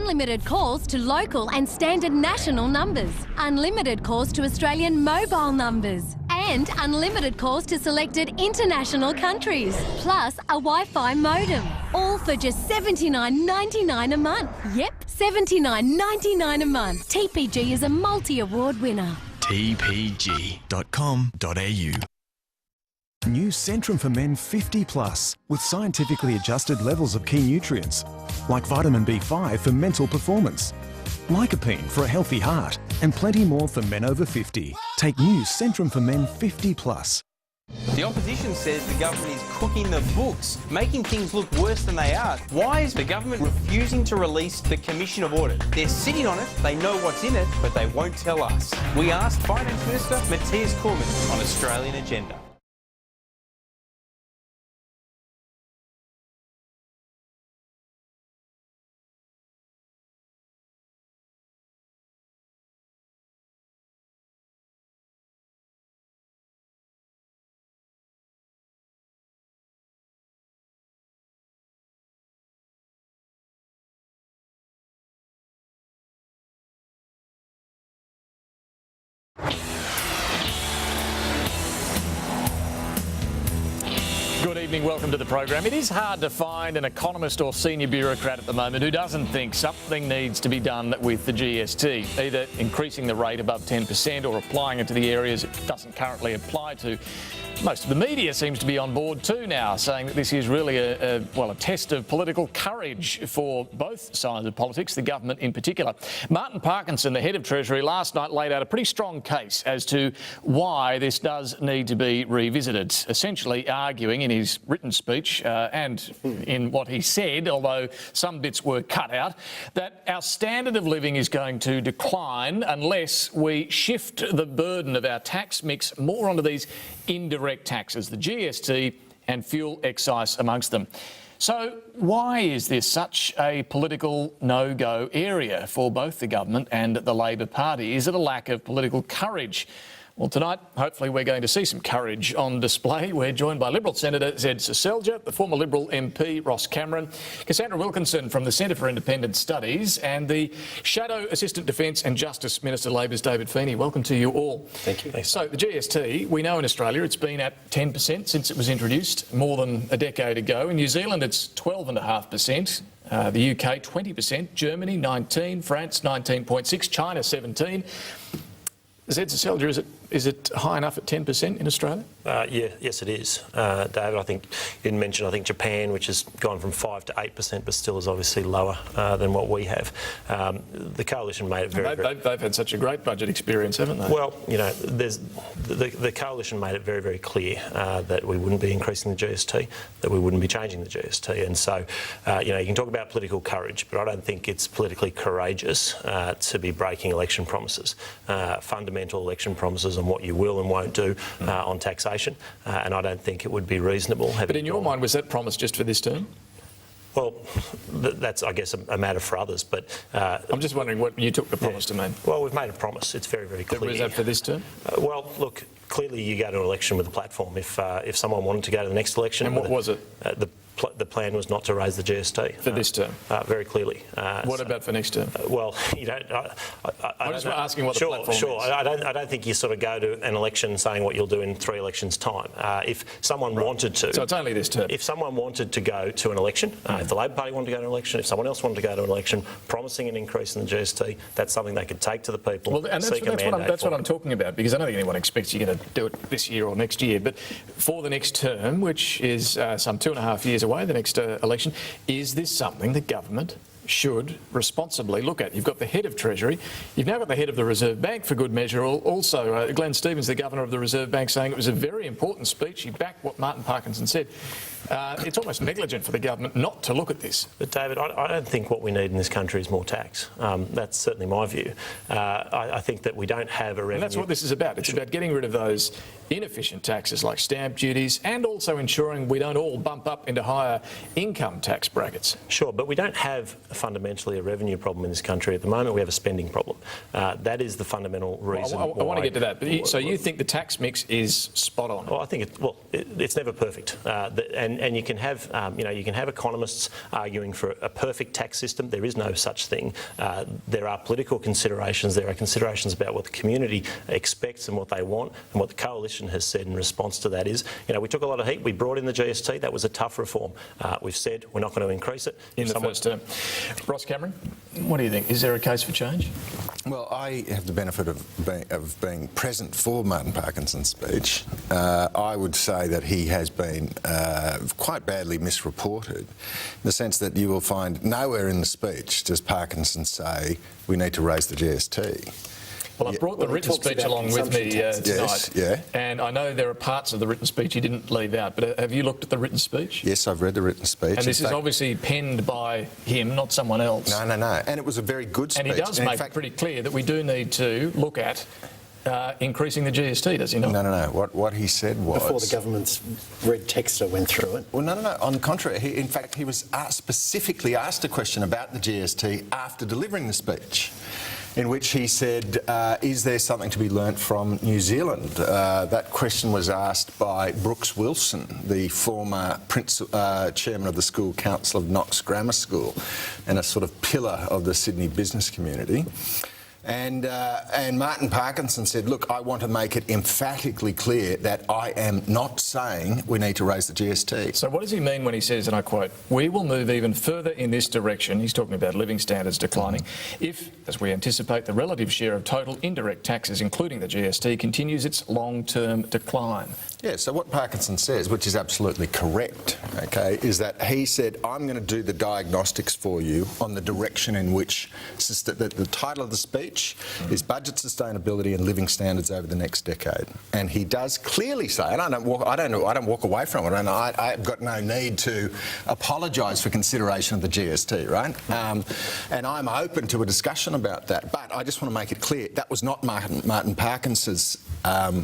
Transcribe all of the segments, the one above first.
unlimited calls to local and standard national numbers, unlimited calls to Australian mobile numbers, and unlimited calls to selected international countries, plus a Wi-Fi modem. All for just $79.99 a month. Yep, $79.99 a month. TPG is a multi-award winner. tpg.com.au. New Centrum for Men 50 Plus, with scientifically adjusted levels of key nutrients, like vitamin B5 for mental performance, lycopene for a healthy heart, and plenty more for men over 50. Take new Centrum for Men 50 Plus. The opposition says the government is cooking the books, making things look worse than they are. Why is the government refusing to release the Commission of Audit? They're sitting on it, they know what's in it, but they won't tell us. We asked Finance Minister Matthias Cormann on Australian Agenda. Good evening, welcome to the program. It is hard to find an economist or senior bureaucrat at the moment who doesn't think something needs to be done with the GST, either increasing the rate above 10% or applying it to the areas it doesn't currently apply to. Most of the media seems to be on board too now, saying that this is really a test of political courage for both sides of politics, the government in particular. Martin Parkinson, the head of Treasury, last night laid out a pretty strong case as to why this does need to be revisited, essentially arguing in his written speech and in what he said, although some bits were cut out, that our standard of living is going to decline unless we shift the burden of our tax mix more onto these indirect taxes, the GST and fuel excise amongst them. So why is this such a political no-go area for both the government and the Labor Party? Is it a lack of political courage? Well, tonight, hopefully, we're going to see some courage on display. We're joined by Liberal Senator Seselja, the former Liberal MP Ross Cameron, Cassandra Wilkinson from the Centre for Independent Studies, and the Shadow Assistant Defence and Justice Minister Labor's David Feeney. Welcome to you all. Thank you. So the GST, we know in Australia it's been at 10% since it was introduced more than a decade ago. In New Zealand, it's 12.5%. The UK, 20%. Germany, 19%. France, 19.6%. China, 17%. Seselja, is it high enough at 10% in Australia? Yes, it is. David, I think you didn't mention, Japan, which has gone from 5 to 8%, but still is obviously lower than what we have. The coalition made it very... They've had such a great budget experience, haven't they? Well, the coalition made it very, very clear that we wouldn't be increasing the GST, that we wouldn't be changing the GST. And so, you can talk about political courage, but I don't think it's politically courageous to be breaking election promises, fundamental election promises on what you will and won't do on taxation, and I don't think it would be reasonable. But in your mind, was that promise just for this term? Well, that's, I guess, a matter for others, but... I'm just wondering what you took the promise to mean. Well, we've made a promise. It's very, very clear. Was that for this term? Well, look, clearly you go to an election with a platform. If someone wanted to go to the next election... And what was it? The plan was not to raise the GST. For this term? Very clearly. What about for next term? Well, you don't... I'm just asking what the platform is. Sure. I don't think you sort of go to an election saying what you'll do in 3 elections' time. If someone wanted to... So it's only this term? If someone wanted to go to an election, if the Labor Party wanted to go to an election, if someone else wanted to go to an election, promising an increase in the GST, that's something they could take to the people, that's what I'm talking about, because I don't think anyone expects you're going to do it this year or next year, but for the next term, which is some 2.5 years away, the next election, is this something the government should responsibly look at? You've got the head of Treasury, you've now got the head of the Reserve Bank for good measure. Also, Glenn Stevens, the governor of the Reserve Bank, saying it was a very important speech. He backed what Martin Parkinson said. It's almost negligent for the government not to look at this. But David, I don't think what we need in this country is more tax. That's certainly my view. I think that we don't have a revenue... And that's what this is about. It's about getting rid of those inefficient taxes like stamp duties, and also ensuring we don't all bump up into higher income tax brackets. Sure, but we don't have fundamentally a revenue problem in this country at the moment. We have a spending problem. That is the fundamental reason. I want to get to that. So you think the tax mix is spot on? Well, I think it's never perfect. And And you can have, you can have economists arguing for a perfect tax system. There is no such thing. There are political considerations. There are considerations about what the community expects and what they want, and what the coalition has said in response to that is, we took a lot of heat. We brought in the GST. That was a tough reform. We've said we're not going to increase it. In the first term. Ross Cameron, what do you think? Is there a case for change? Well, I have the benefit of being present for Martin Parkinson's speech. I would say that he has been quite badly misreported, in the sense that you will find nowhere in the speech does Parkinson say we need to raise the GST. Well, I've brought the written speech along with me tonight, yes, and I know there are parts of the written speech he didn't leave out, but have you looked at the written speech? Yes, I've read the written speech. And this is obviously penned by him, not someone else. No. And it was a very good speech. And he does make it pretty clear that we do need to look at increasing the GST, does he not? No. What he said was... Before the government's red texter went through it. Well, no. On the contrary, he was specifically asked a question about the GST after delivering the speech, in which he said, is there something to be learnt from New Zealand? That question was asked by Brooks Wilson, the former chairman of the school council of Knox Grammar School and a sort of pillar of the Sydney business community. And Martin Parkinson said, look, I want to make it emphatically clear that I am not saying we need to raise the GST. So what does he mean when he says, and I quote, we will move even further in this direction, he's talking about living standards declining, if, as we anticipate, the relative share of total indirect taxes, including the GST, continues its long-term decline? Yeah, so what Parkinson says, which is absolutely correct, okay, is that he said, I'm going to do the diagnostics for you on the direction in which the title of the speech is budget sustainability and living standards over the next decade. And he does clearly say, and I don't walk away from it, and I've got no need to apologise for consideration of the GST, right? And I'm open to a discussion about that. But I just want to make it clear, that was not Martin Parkinson's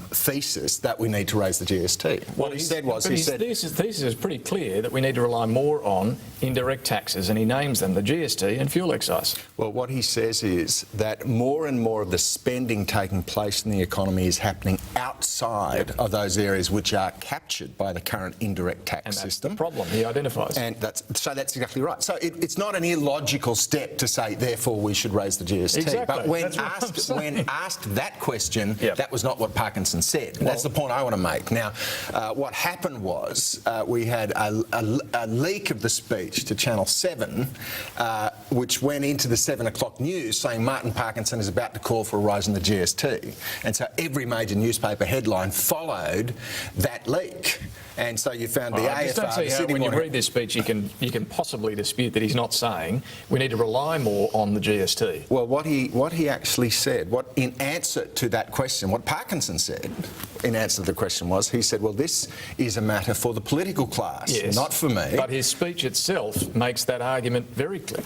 thesis that we need to raise the GST. What he said was, his thesis is pretty clear that we need to rely more on indirect taxes, and he names them the GST and fuel excise. Well, what he says is that more and more of the spending taking place in the economy is happening outside of those areas which are captured by the current indirect tax system. The problem he identifies. And that's exactly right. So it's not an illogical step to say, therefore, we should raise the GST. Exactly. But when asked that question, that was not what Parkinson said. That's the point I want to make. Now, what happened was we had a leak of the speech to Channel 7, which went into the 7 o'clock news saying Martin Parkinson is about to call for a rise in the GST. And so every major newspaper headline followed that leak. And so you found the AFR... I just don't see how, when you read this speech, you can possibly dispute that he's not saying we need to rely more on the GST. Well, what he actually said, in answer to that question, what Parkinson said in answer to the question was, he said, well, this is a matter for the political class, not for me. But his speech itself makes that argument very clear.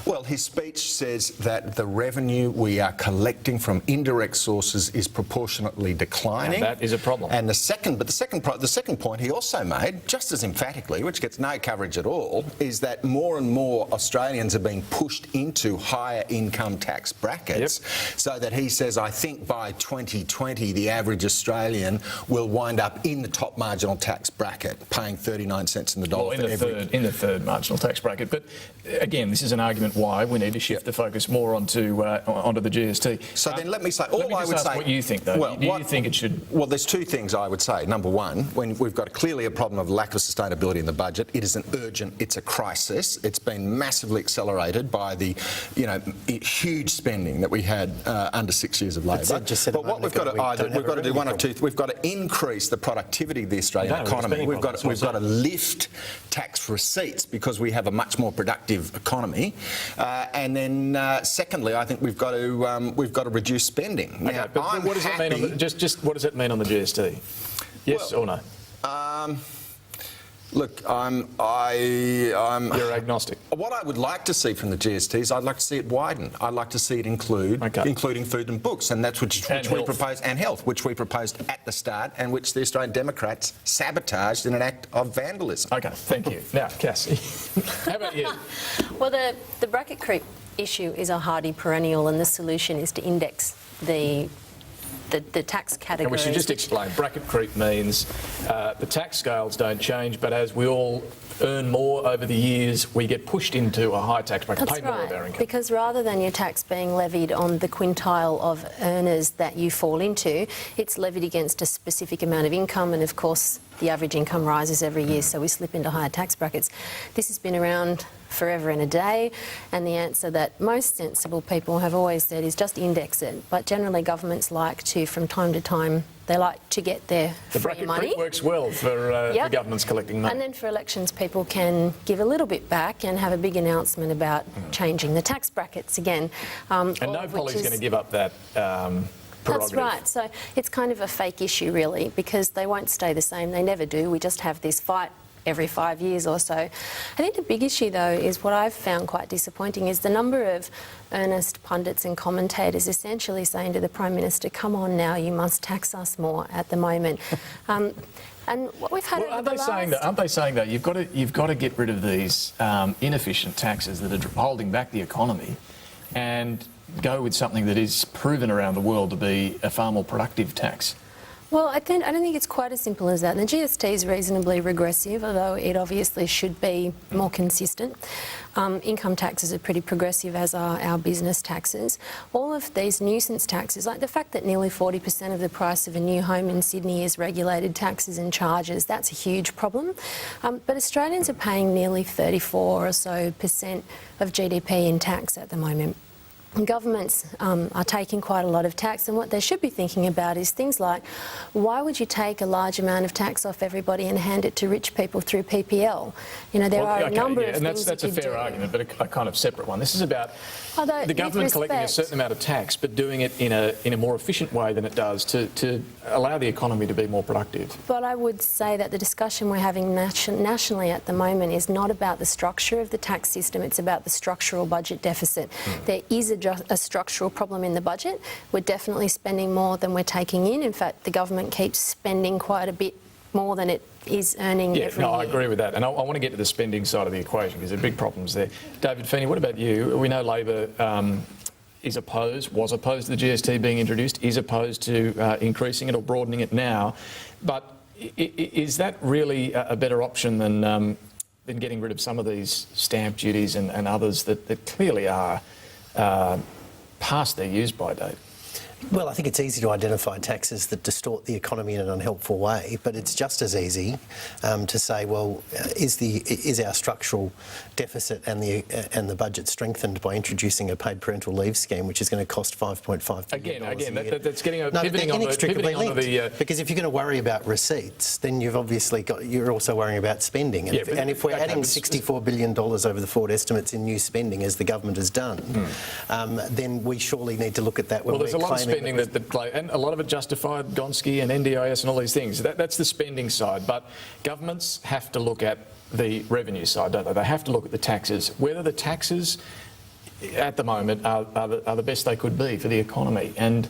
Well, his speech says that the revenue we are collecting from indirect sources is proportionately declining. And that is a problem. And the second point he also made, just as emphatically, which gets no coverage at all, is that more and more Australians are being pushed into higher income tax brackets, so that he says, I think by 2020 the average Australian will wind up in the top marginal tax bracket, paying 39 cents in the dollar for every... in the third marginal tax bracket. But again, this is an argument why we need to shift the focus more onto the GST. So then let me say, I would say... what you think, though. Well, do you think it should... Well, there's two things I would say. Number one, when we've got clearly a problem of lack of sustainability in the budget, it is it's a crisis. It's been massively accelerated by the, huge spending that we had under 6 years of Labor. But what we've got to do one of two. We've got to increase the productivity of the Australian economy. We've got to lift tax receipts because we have a much more productive economy. And then, secondly, I think we've got to reduce spending. Okay, now, but what does it mean? What does it mean on the GST? Yes or no? Look, you're agnostic. What I would like to see from the GST is I'd like to see it widen. I'd like to see it include, including food and books, and that's which we proposed, and health, which we proposed at the start, and which the Australian Democrats sabotaged in an act of vandalism. Okay, thank you. Now, Cassie, how about you? Well, the bracket creep issue is a hardy perennial, and the solution is to index the the tax categories. And we should just explain, bracket creep means the tax scales don't change, but as we all earn more over the years, we get pushed into a high tax bracket, That's pay more right, of our income. because rather than your tax being levied on the quintile of earners that you fall into, it's levied against a specific amount of income, and of course the average income rises every year, so we slip into higher tax brackets. This has been around forever and a day, and the answer that most sensible people have always said is just index it. But generally governments like to, from time to time, they like to get their The free bracket money. creep works well for governments collecting money. And then for elections, people can give a little bit back and have a big announcement about changing the tax brackets again. And no Polly's going to give up that That's right. So it's kind of a fake issue, really, because they won't stay the same. They never do. We just have this fight every 5 years or so. I think the big issue, though, is what I've found quite disappointing is the number of earnest pundits and commentators essentially saying to the Prime Minister, come on now, you must tax us more at the moment. And what we've had over aren't the they last... saying that you've got to get rid of these inefficient taxes that are holding back the economy and go with something that is proven around the world to be a far more productive tax? Well, I don't think it's quite as simple as that. And the GST is reasonably regressive, although it obviously should be more consistent. Income taxes are pretty progressive, as are our business taxes. All of these nuisance taxes, like the fact that nearly 40% of the price of a new home in Sydney is regulated taxes and charges, that's a huge problem. But Australians are paying nearly 34% or so of GDP in tax at the moment. Governments are taking quite a lot of tax, and what they should be thinking about is things like, why would you take a large amount of tax off everybody and hand it to rich people through PPL? You know, there are a number of things and that's a fair argument, but a kind of separate one. This is about the government collecting a certain amount of tax, but doing it in a more efficient way than it does to allow the economy to be more productive. But I would say that the discussion we're having nationally at the moment is not about the structure of the tax system, it's about the structural budget deficit. There is a structural problem in the budget. We're definitely spending more than we're taking in. In fact, the government keeps spending quite a bit more than it is earning every year. I agree with that. And I want to get to the spending side of the equation because there are big problems there. David Feeney, what about you? We know Labor was opposed to the GST being introduced, is opposed to increasing it or broadening it now. But is that really a better option than getting rid of some of these stamp duties and others that clearly are past their use by date? Well, I think it's easy to identify taxes that distort the economy in an unhelpful way, but it's just as easy to say, well, is our structural deficit and the budget strengthened by introducing a paid parental leave scheme, which is going to cost $5.5 billion Again, a year? that's getting pivoting on the because if you're going to worry about receipts, then you're also worrying about spending. And if we're adding $64 billion over the forward estimates in new spending, as the government has done, then we surely need to look at that when we're claiming spending and a lot of it justified Gonski and NDIS and all these things. That's the spending side. But governments have to look at the revenue side, don't they? They have to look at the taxes. Whether the taxes at the moment are the best they could be for the economy. And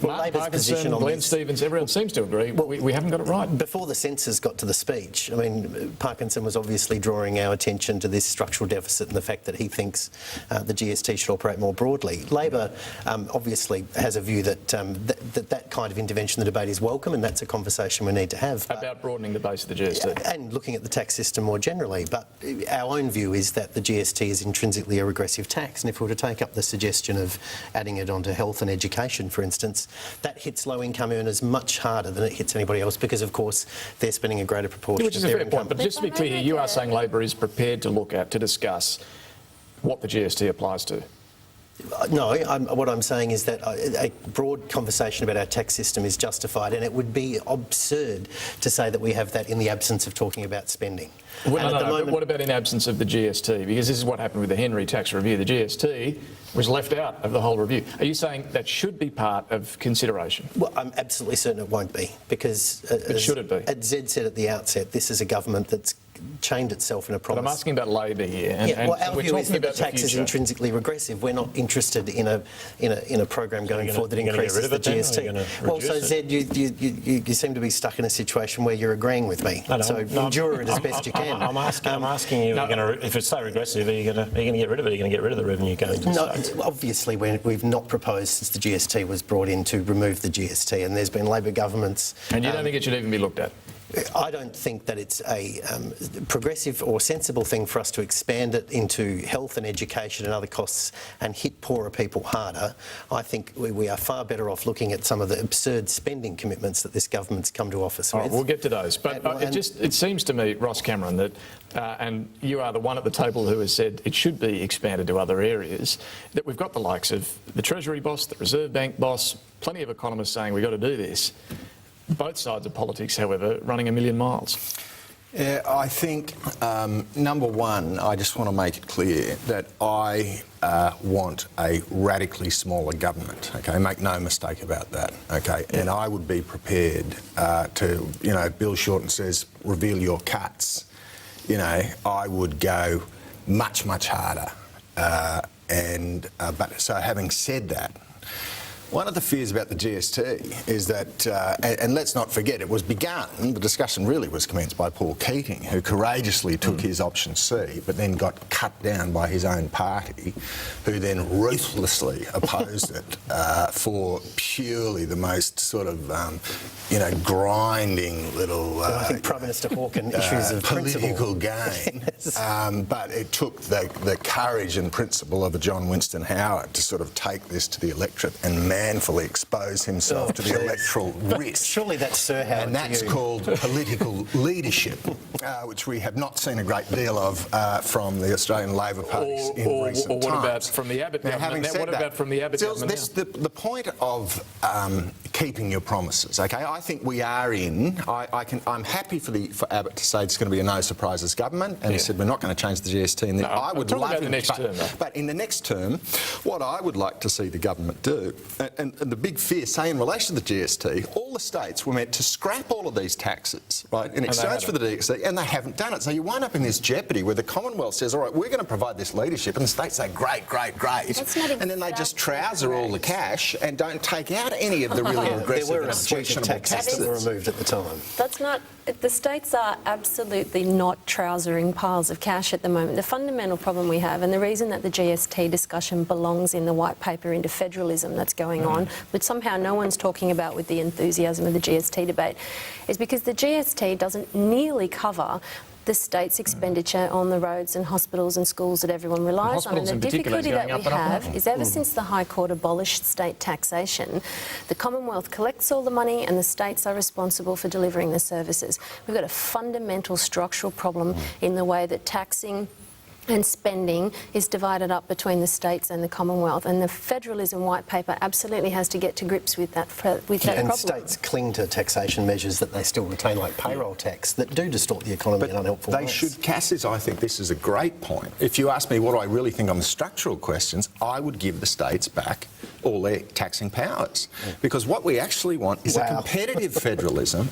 Mark Parkinson, Glenn Stevens, everyone seems to agree we haven't got it right. Before the censors got to the speech, I mean, Parkinson was obviously drawing our attention to this structural deficit and the fact that he thinks the GST should operate more broadly. Labor obviously has a view that that kind of intervention in the debate is welcome, and that's a conversation we need to have. About broadening the base of the GST. And looking at the tax system more generally. But our own view is that the GST is intrinsically a regressive tax, and if we were to take up the suggestion of adding it onto health and education, for instance, that hits low-income earners much harder than it hits anybody else because, of course, they're spending a greater proportion of their income. Which is a fair point, but just to be clear, you are saying Labor is prepared to discuss what the GST applies to. No, what I'm saying is that a broad conversation about our tax system is justified, and it would be absurd to say that we have that in the absence of talking about spending. But what about in absence of the GST? Because this is what happened with the Henry tax review. The GST was left out of the whole review. Are you saying that should be part of consideration? Well, I'm absolutely certain it won't be, because should it be? As Zed said at the outset, this is a government that's chained itself in a promise. But I'm asking about Labor here. Well, our we're view is talking that the about tax is intrinsically regressive. We're not interested in a program going forward that increases the GST. Well, so Zed, you seem to be stuck in a situation where you're agreeing with me. So endure it as best you can. I'm asking you, if it's so regressive, are you going to get rid of it? Are you going to get rid of the revenue going to the states? Obviously, we've not proposed since the GST was brought in to remove the GST, and there's been Labor governments. And you don't think it should even be looked at? I don't think that it's a progressive or sensible thing for us to expand it into health and education and other costs and hit poorer people harder. I think we are far better off looking at some of the absurd spending commitments that this government's come to office with. Right, we'll get to those. But it seems to me, Ross Cameron, that, and you are the one at the table who has said it should be expanded to other areas, that we've got the likes of the Treasury boss, the Reserve Bank boss, plenty of economists saying we've got to do this. Both sides of politics, however, running a million miles. Yeah, I think, number one, I just want to make it clear that I want a radically smaller government, OK? Make no mistake about that, OK? Yeah. And I would be prepared to, Bill Shorten says, reveal your cuts. I would go much, much harder. But so having said that, one of the fears about the GST is that, and let's not forget, it was begun, the discussion really was commenced by Paul Keating, who courageously took his option C, but then got cut down by his own party, who then ruthlessly opposed it for purely the most sort of, grinding little... I think Prime Minister Hawke and issues of political gain. Yes. But it took the courage and principle of a John Winston Howard to sort of take this to the electorate and manfully expose himself to the electoral risk. Surely that's Sir Howard. And that's called political leadership, which we have not seen a great deal of from the Australian Labor parties in recent times. Or what about from the Abbott government? What about from the Abbott government now? The point of keeping your promises, OK? I think we are in. I'm happy for Abbott to say it's going to be a no surprises government, and he said we're not going to change the GST. And I would love him, the next term, but in the next term, what I would like to see the government do, and the big fear, say in relation to the GST, all the states were meant to scrap all of these taxes, right, in exchange for the GST, and they haven't done it. So you wind up in this jeopardy where the Commonwealth says, all right, we're going to provide this leadership, and the states say, great, and then they just trouser all the cash and don't take out any of the really aggressive and objectionable taxes that were removed at the time. That's not... The states are absolutely not trousering piles of cash at the moment. The fundamental problem we have, and the reason that the GST discussion belongs in the white paper into federalism that's going on, which somehow no one's talking about with the enthusiasm of the GST debate, is because the GST doesn't nearly cover the state's expenditure on the roads and hospitals and schools that everyone relies on. And the difficulty that we have is ever since the High Court abolished state taxation, the Commonwealth collects all the money and the states are responsible for delivering the services. We've got a fundamental structural problem in the way that taxing and spending is divided up between the states and the Commonwealth, and the federalism white paper absolutely has to get to grips with that problem. And states cling to taxation measures that they still retain, like payroll tax, that do distort the economy in unhelpful ways. They should, Cassius, I think this is a great point. If you ask me what do I really think on the structural questions, I would give the states back all their taxing powers. Because what we actually want is a competitive federalism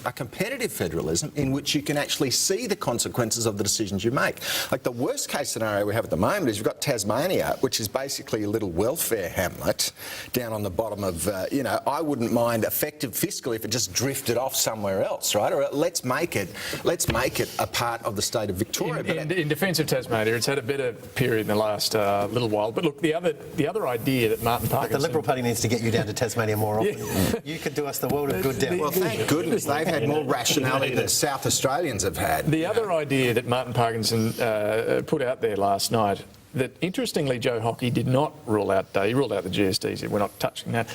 in which you can actually see the consequences of the decisions you make. Like the worst case scenario we have at the moment is you've got Tasmania, which is basically a little welfare hamlet down on the bottom of, I wouldn't mind effective fiscally if it just drifted off somewhere else, right? Or let's make it a part of the state of Victoria. In defence of Tasmania, it's had a better period in the last little while. But look, the other idea that Martin Parkinson... The Liberal Party needs to get you down to Tasmania more often. Yeah. You could do us the world of good down. Well, thank goodness they've had more rationality than South Australians have had. The other idea that Martin Parkinson put out there last night, that interestingly Joe Hockey did not rule out, he ruled out the GST, he said we're not touching that.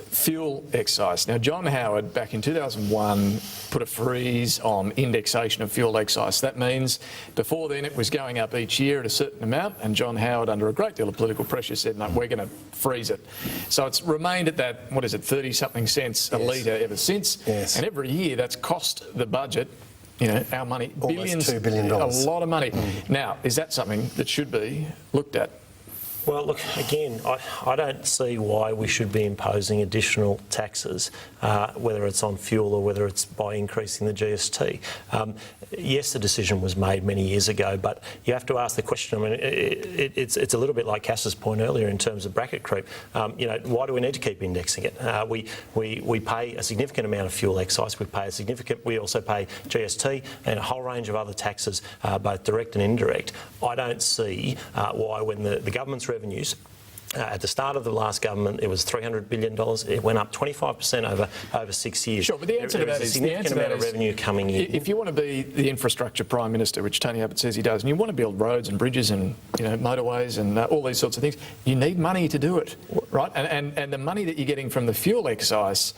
Fuel excise. Now, John Howard, back in 2001, put a freeze on indexation of fuel excise. That means before then it was going up each year at a certain amount, and John Howard, under a great deal of political pressure, said, no, we're going to freeze it. So it's remained at that, 30-something cents a litre ever since. Yes. And every year that's cost the budget, our money, almost $2 billion. A lot of money. Now, is that something that should be looked at? Well, look, again, I don't see why we should be imposing additional taxes, whether it's on fuel or whether it's by increasing the GST. Yes, the decision was made many years ago, but you have to ask the question. I mean, it's a little bit like Cass's point earlier in terms of bracket creep. Why do we need to keep indexing it? We pay a significant amount of fuel excise. We also pay GST and a whole range of other taxes, both direct and indirect. I don't see why, when the government's revenues, at the start of the last government, it was $300 billion. It went up 25% over 6 years. Sure, but the answer to that is... There was a significant amount of revenue coming in. If you want to be the infrastructure Prime Minister, which Tony Abbott says he does, and you want to build roads and bridges and motorways and all these sorts of things, you need money to do it, right? And the money that you're getting from the fuel excise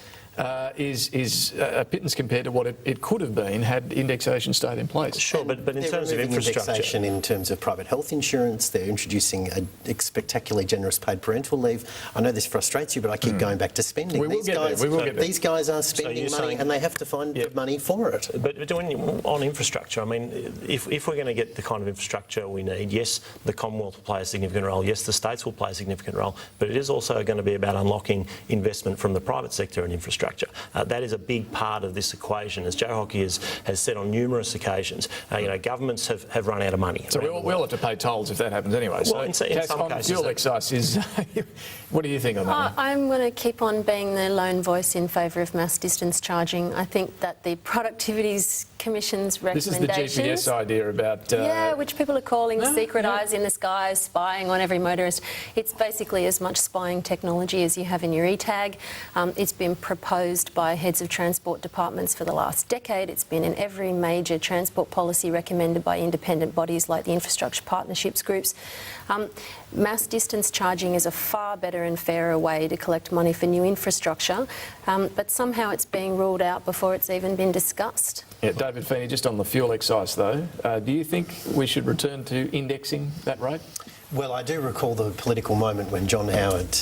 is a pittance compared to what it could have been had indexation stayed in place. Sure, but in terms of infrastructure... indexation in terms of private health insurance, they're introducing a spectacularly generous paid parental leave. I know this frustrates you, but I keep going back to spending. We will get there. These guys are spending money and they have to find money for it. But on infrastructure, I mean, if we're going to get the kind of infrastructure we need, yes, the Commonwealth will play a significant role, yes, the states will play a significant role, but it is also going to be about unlocking investment from the private sector in infrastructure. That is a big part of this equation. As Joe Hockey has said on numerous occasions, governments have run out of money. So we'll have to pay tolls if that happens anyway. Well, in some cases, fuel excise is... What do you think on that? I'm going to keep on being the lone voice in favour of mass distance charging. I think that the Productivities Commission's recommendations... This is the GPS idea about... yeah, which people are calling secret eyes in the sky, spying on every motorist. It's basically as much spying technology as you have in your e-tag. It's been proposed by heads of transport departments for the last decade. It's been in every major transport policy recommended by independent bodies like the Infrastructure Partnerships Groups. Mass distance charging is a far better and fairer way to collect money for new infrastructure, but somehow it's being ruled out before it's even been discussed. Yeah, David Feeney, just on the fuel excise though, do you think we should return to indexing that rate? Well, I do recall the political moment when John Howard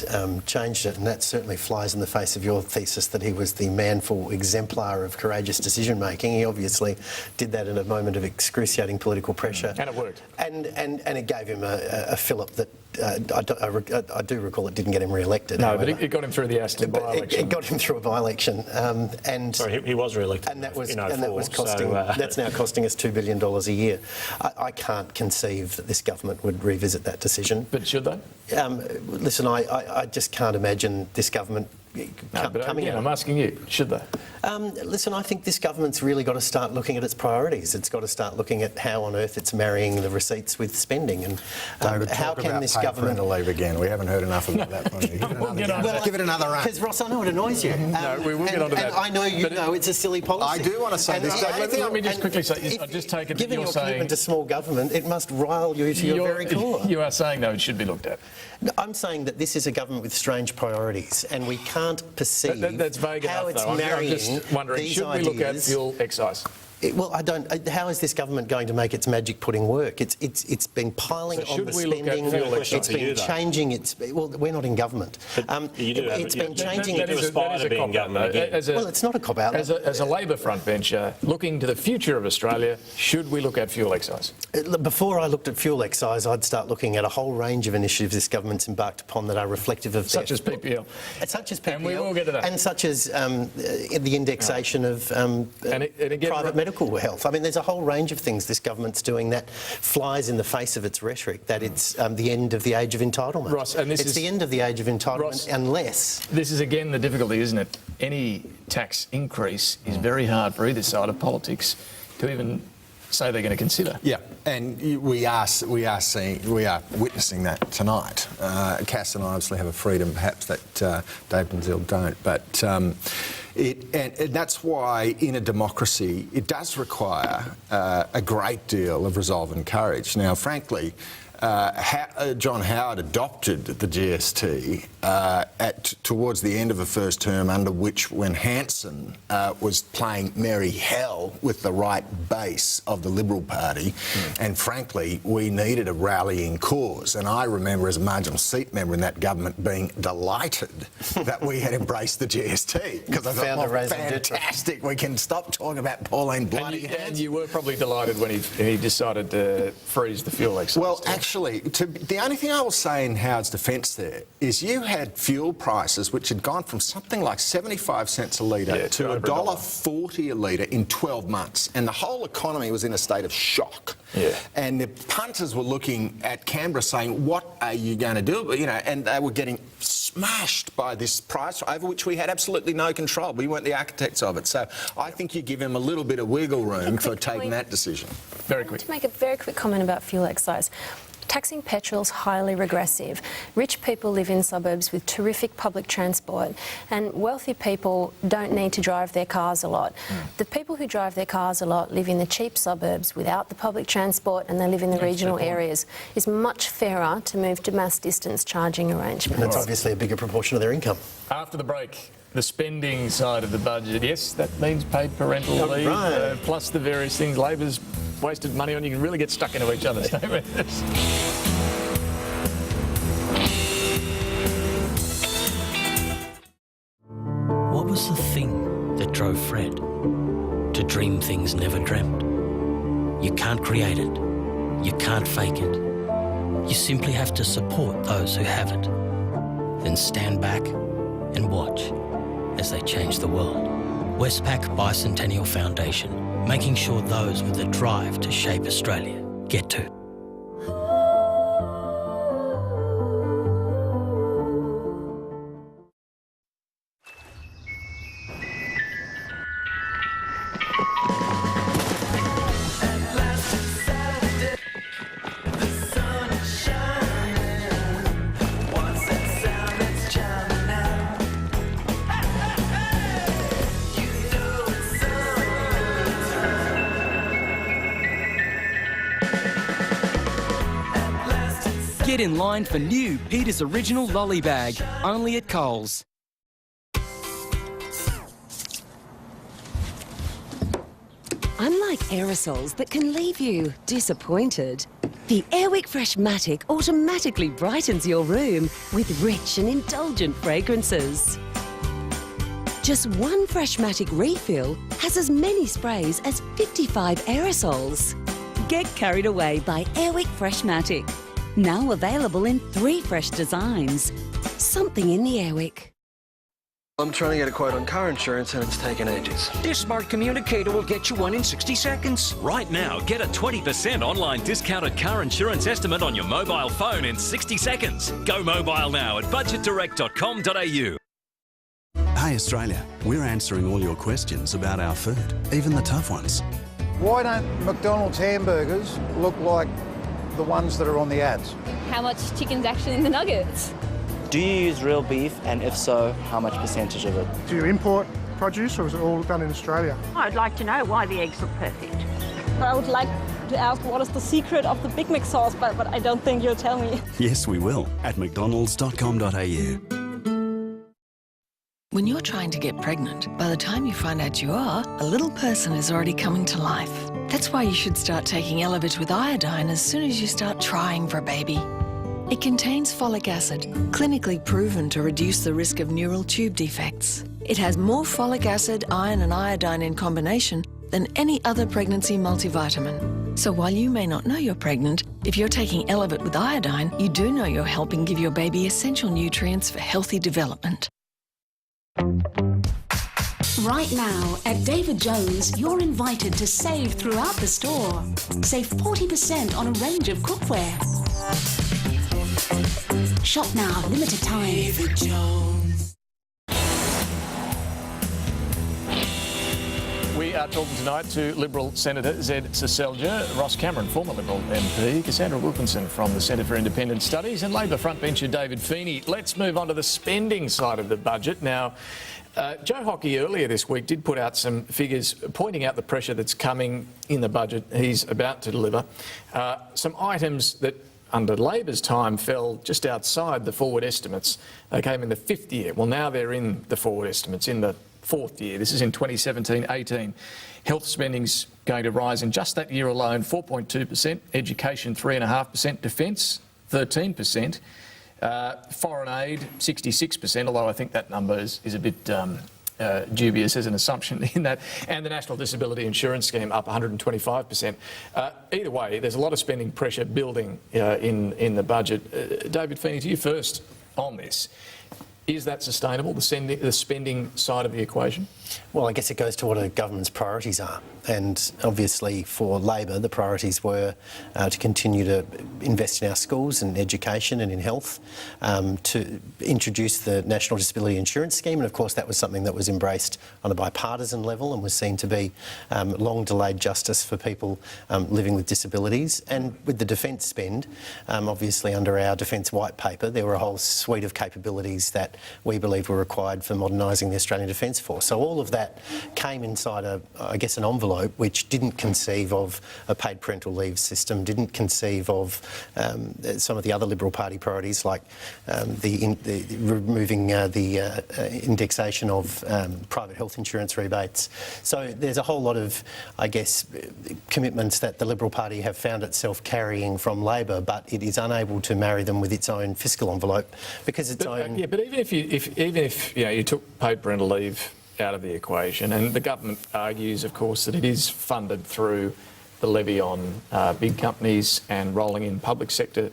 changed it, and that certainly flies in the face of your thesis that he was the manful exemplar of courageous decision-making. He obviously did that in a moment of excruciating political pressure. And it worked. And it gave him a fillip that I do recall it didn't get him re-elected. No, but it got him through the Aston by-election. It got him through a by-election. Sorry, he was re-elected. And that was, in 04, costing... that's now costing us $2 billion a year. I can't conceive that this government would revisit that decision. But should they? Listen, I just can't imagine this government coming out. I'm asking you, should they? Listen, I think this government's really got to start looking at its priorities. It's got to start looking at how on earth it's marrying the receipts with spending. And how can this government... parental leave again? We haven't heard enough about that from you. Give it another run. Because, Ross, I know it annoys you. No, we will get on to that. And I know you know it's a silly policy. I do want to say this. Let me just quickly say, I just take it that you're saying... Given your commitment to small government, it must rile you to your very core. You are saying, though, it should be looked at. No, I'm saying that this is a government with strange priorities, and we can't perceive that's vague how enough, it's though. marrying I'm just wondering, these should ideas. we look at fuel excise? Well, I don't. How is this government going to make its magic pudding work? It's been piling on the spending. It's been changing its. Well, we're not in government. It's been changing. That is a cop-out. Well, it's not a cop-out. As a Labor frontbencher, looking to the future of Australia, should we look at fuel excise? Before I looked at fuel excise, I'd start looking at a whole range of initiatives this government's embarked upon that are reflective of... Such as PPL. Such as PPL. And we will get to that. And such as the indexation of private medical health. I mean, there's a whole range of things this government's doing that flies in the face of its rhetoric, that it's the end of the age of entitlement. Ross, and it's the end of the age of entitlement, Ross, unless... This is, again, the difficulty, isn't it? Any tax increase is very hard for either side of politics to even say they're going to consider. Yeah, and we are witnessing that tonight. Cass and I obviously have a freedom, perhaps, that Dave and Zil don't, but and that's why in a democracy it does require a great deal of resolve and courage. Now, frankly, John Howard adopted the GST towards the end of the first term, under which, when Hanson was playing merry hell with the right base of the Liberal Party, and frankly, we needed a rallying cause. And I remember, as a marginal seat member in that government, being delighted that we had embraced the GST, because I thought, well, fantastic, we can stop talking about Pauline Bloody. And you were probably delighted when he decided to freeze the fuel excise. Well, actually, actually, the only thing I will say in Howard's defence there is you had fuel prices which had gone from something like 75 cents a litre to $1.40 a litre in 12 months, and the whole economy was in a state of shock. Yeah. And the punters were looking at Canberra saying, what are you going to do? You know, and they were getting smashed by this price over which we had absolutely no control. We weren't the architects of it. So I think you give him a little bit of wiggle room for taking that decision. Very quick. To make a very quick comment about fuel excise. Taxing petrol is highly regressive. Rich people live in suburbs with terrific public transport, and wealthy people don't need to drive their cars a lot. The people who drive their cars a lot live in the cheap suburbs without the public transport, and they live in the regional areas. It's much fairer to move to mass distance charging arrangements. That's obviously a bigger proportion of their income. After the break, the spending side of the budget. Yes, that means paid parental leave, plus the various things Labor's wasted money on. You can really get stuck into each other's statements. What was the thing that drove Fred to dream things never dreamt? You can't create it. You can't fake it. You simply have to support those who have it. Then stand back and watch as they change the world. Westpac Bicentennial Foundation, making sure those with the drive to shape Australia get to. Get in line for new Peter's Original Lolly Bag, only at Coles. Unlike aerosols that can leave you disappointed, the Airwick Freshmatic automatically brightens your room with rich and indulgent fragrances. Just one Freshmatic refill has as many sprays as 55 aerosols. Get carried away by Airwick Freshmatic. Now available in 3 fresh designs. Something in the Airwick. I'm trying to get a quote on car insurance and it's taken ages. This smart communicator will get you one in 60 seconds. Right now, get a 20% online discounted car insurance estimate on your mobile phone in 60 seconds. Go mobile now at budgetdirect.com.au. Hey Australia, we're answering all your questions about our food, even the tough ones. Why don't McDonald's hamburgers look like the ones that are on the ads? How much chicken's actually in the nuggets? Do you use real beef, and if so, how much percentage of it? Do you import produce, or is it all done in Australia? I'd like to know why the eggs look perfect. I would like to ask what is the secret of the Big Mac sauce, but I don't think you'll tell me. Yes, we will, at mcdonalds.com.au. When you're trying to get pregnant, by the time you find out you are, a little person is already coming to life. That's why you should start taking Elevit with iodine as soon as you start trying for a baby. It contains folic acid, clinically proven to reduce the risk of neural tube defects. It has more folic acid, iron and iodine in combination than any other pregnancy multivitamin. So while you may not know you're pregnant, if you're taking Elevit with iodine, you do know you're helping give your baby essential nutrients for healthy development. Right now, at David Jones, you're invited to save throughout the store. Save 40% on a range of cookware. Shop now, limited time. David Jones. We are talking tonight to Liberal Senator Zed Seselja, Ross Cameron, former Liberal MP, Cassandra Wilkinson from the Centre for Independent Studies, and Labor frontbencher David Feeney. Let's move on to the spending side of the budget. Now, Joe Hockey earlier this week did put out some figures pointing out the pressure that's coming in the budget he's about to deliver. Some items that under Labor's time fell just outside the forward estimates. They came in the 5th year. Well, now they're in the forward estimates in the 4th year. This is in 2017-18. Health spending's going to rise in just that year alone 4.2%, education 3.5%, defence 13%, foreign aid 66%, although I think that number is a bit dubious as an assumption in that, and the National Disability Insurance Scheme up 125%. Either way, there's a lot of spending pressure building in the budget. David Feeney, to you first on this. Is that sustainable, the spending side of the equation? Well, I guess it goes to what a government's priorities are. And obviously for Labor, the priorities were to continue to invest in our schools and education and in health, to introduce the National Disability Insurance Scheme. And of course, that was something that was embraced on a bipartisan level and was seen to be long delayed justice for people living with disabilities. And with the defence spend, obviously under our Defence White Paper, there were a whole suite of capabilities that we believe were required for modernising the Australian Defence Force. So all of that came inside I guess, an envelope which didn't conceive of a paid parental leave system, didn't conceive of some of the other Liberal Party priorities like removing the indexation of private health insurance rebates. So there's a whole lot of, I guess, commitments that the Liberal Party have found itself carrying from Labor, but it is unable to marry them with its own fiscal envelope because its own... Yeah, but even if you took paid parental leave out of the equation, and the government argues, of course, that it is funded through the levy on big companies and rolling in public sector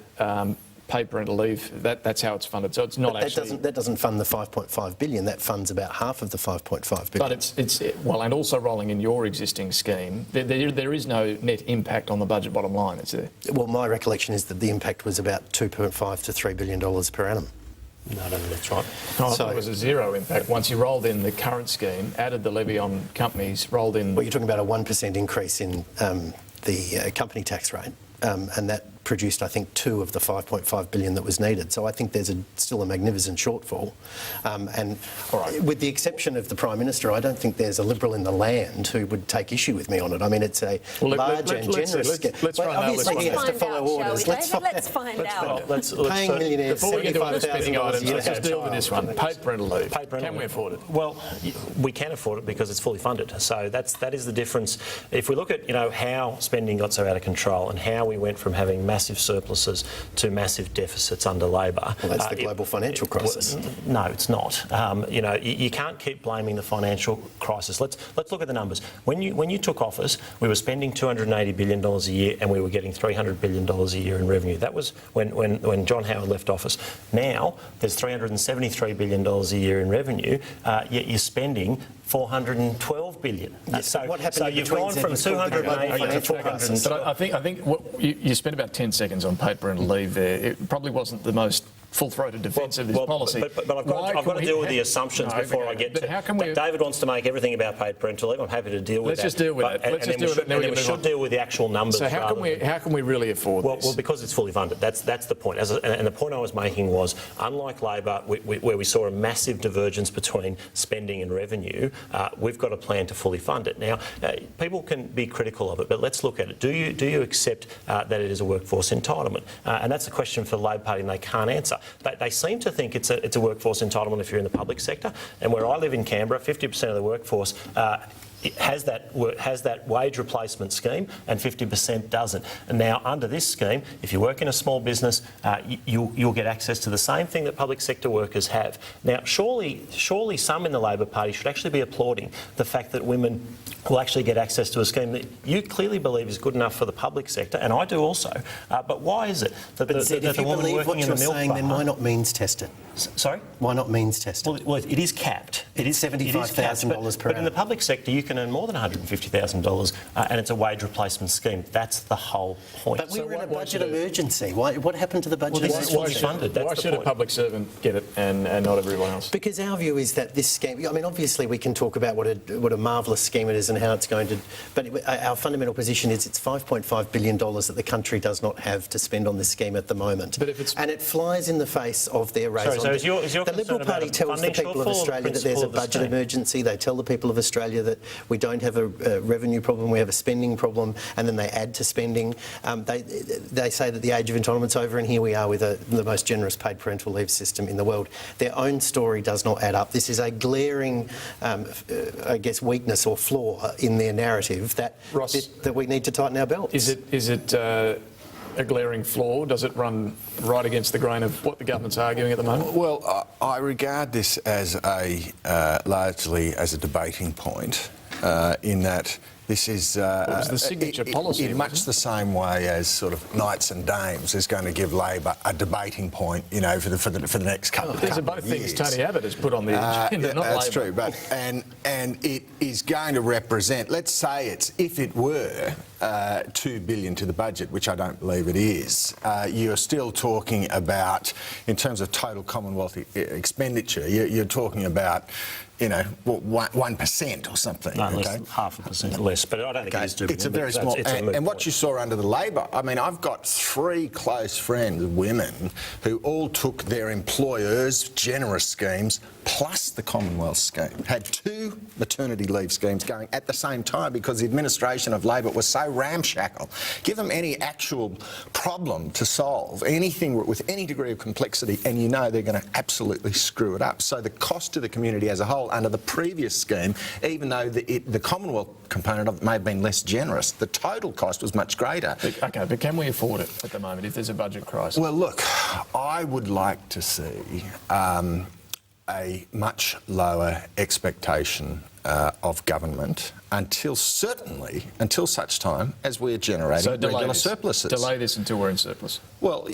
paid parental leave. That's how it's funded. So it's not actually... That doesn't fund the 5.5 billion. That funds about half of the 5.5 billion. But it's and also rolling in your existing scheme, there is no net impact on the budget bottom line, is there? Well, my recollection is that the impact was about $2.5 to $3 billion per annum. No, I don't think that's right. So it was a zero impact. Once you rolled in the current scheme, added the levy on companies, rolled in... Well, you're talking about a 1% increase in the company tax rate, and that produced, I think, 2 of the 5.5 billion that was needed. So I think there's still a magnificent shortfall. And with the exception of the Prime Minister, I don't think there's a Liberal in the land who would take issue with me on it. I mean, it's a large and generous... Let's try and obviously, he has to follow orders. Let's find out. Paying millionaires before we get to other spending items, $75,000 let's just deal with this one. Paid parental leave. Can we afford it? Well, we can afford it because it's fully funded. So that is the difference. If we look at how spending got so out of control and how we went from having massive surpluses to massive deficits under Labor. Well, that's the global financial crisis. No, it's not. You can't keep blaming the financial crisis. Let's look at the numbers. When you took office, we were spending $280 billion a year and we were getting $300 billion a year in revenue. That was when John Howard left office. Now there's $373 billion a year in revenue, yet you're spending $412 billion. Yes, so what happened you've gone from 280 to 400. But I think you spent about 10 seconds on paid parental leave there. It probably wasn't the most full-throated defence of this policy. But I've got to deal with the assumptions before I get to... How can we... David wants to make everything about paid parental leave. I'm happy to deal with Let's that. just deal with it. And then we should deal with the actual numbers. So how can we really afford this? Well, because it's fully funded. That's the point. And the point I was making was, unlike Labor, where we saw a massive divergence between spending and revenue, we've got a plan to fully fund it. Now, people can be critical of it, but let's look at it. Do you accept that it is a workforce entitlement? And that's a question for the Labor Party, and they can't answer. They seem to think it's a workforce entitlement if you're in the public sector. And where I live in Canberra, 50% of the workforce has that wage replacement scheme and 50% doesn't. And now, under this scheme, if you work in a small business, you'll get access to the same thing that public sector workers have. Now, surely some in the Labor Party should actually be applauding the fact that women will actually get access to a scheme that you clearly believe is good enough for the public sector, and I do also. But why is it that the woman working in the milk bar... Then why not means test it? Sorry? Why not means test it? Well, it is capped. It is $75,000 per annum. But in the public sector, you can earn more than $150,000, and it's a wage replacement scheme. That's the whole point. But we were in a budget emergency. What happened to the budget emergency? Why should a public servant get it and not everyone else? Because our view is that this scheme... I mean, obviously, we can talk about what a marvellous scheme it is and how it's going to... But our fundamental position is it's $5.5 billion that the country does not have to spend on this scheme at the moment. But if it's... And it flies in the face of their raison. So is your the Liberal Party tells the people of Australia that there's a budget emergency. They tell the people of Australia that we don't have a revenue problem, we have a spending problem, and then they add to spending. They say that the age of entitlement's over, and here we are with the most generous paid parental leave system in the world. Their own story does not add up. This is a glaring, I guess, weakness or flaw in their narrative that we need to tighten our belts. Is it a glaring flaw? Does it run right against the grain of what the government's arguing at the moment? Well, I regard this as largely as a debating point, in that this is it was the signature policy in much the same way as sort of Knights and Dames is going to give Labor a debating point, you know, for the next couple of years. These are both things Tony Abbott has put on the agenda, not that's Labor. true, but and it is going to represent. Let's say if it were $2 billion to the budget, which I don't believe it is. You're still talking about, in terms of total Commonwealth expenditure, you're talking about, you know, 1% or something. No, okay? less than 0.5% less, but I don't think it is too. It's a very small. And what you saw under the Labor, I mean, I've got 3 close friends, women, who all took their employers' generous schemes plus the Commonwealth scheme. Had 2 maternity leave schemes going at the same time because the administration of Labor was so ramshackle. Give them any actual problem to solve, anything with any degree of complexity, and you know they're going to absolutely screw it up. So the cost to the community as a whole under the previous scheme, even though the Commonwealth component of it may have been less generous, the total cost was much greater. OK, but can we afford it at the moment if there's a budget crisis? Well, look, I would like to see a much lower expectation of government until such time as we're generating regular surpluses. Delay this until we're in surplus. Well,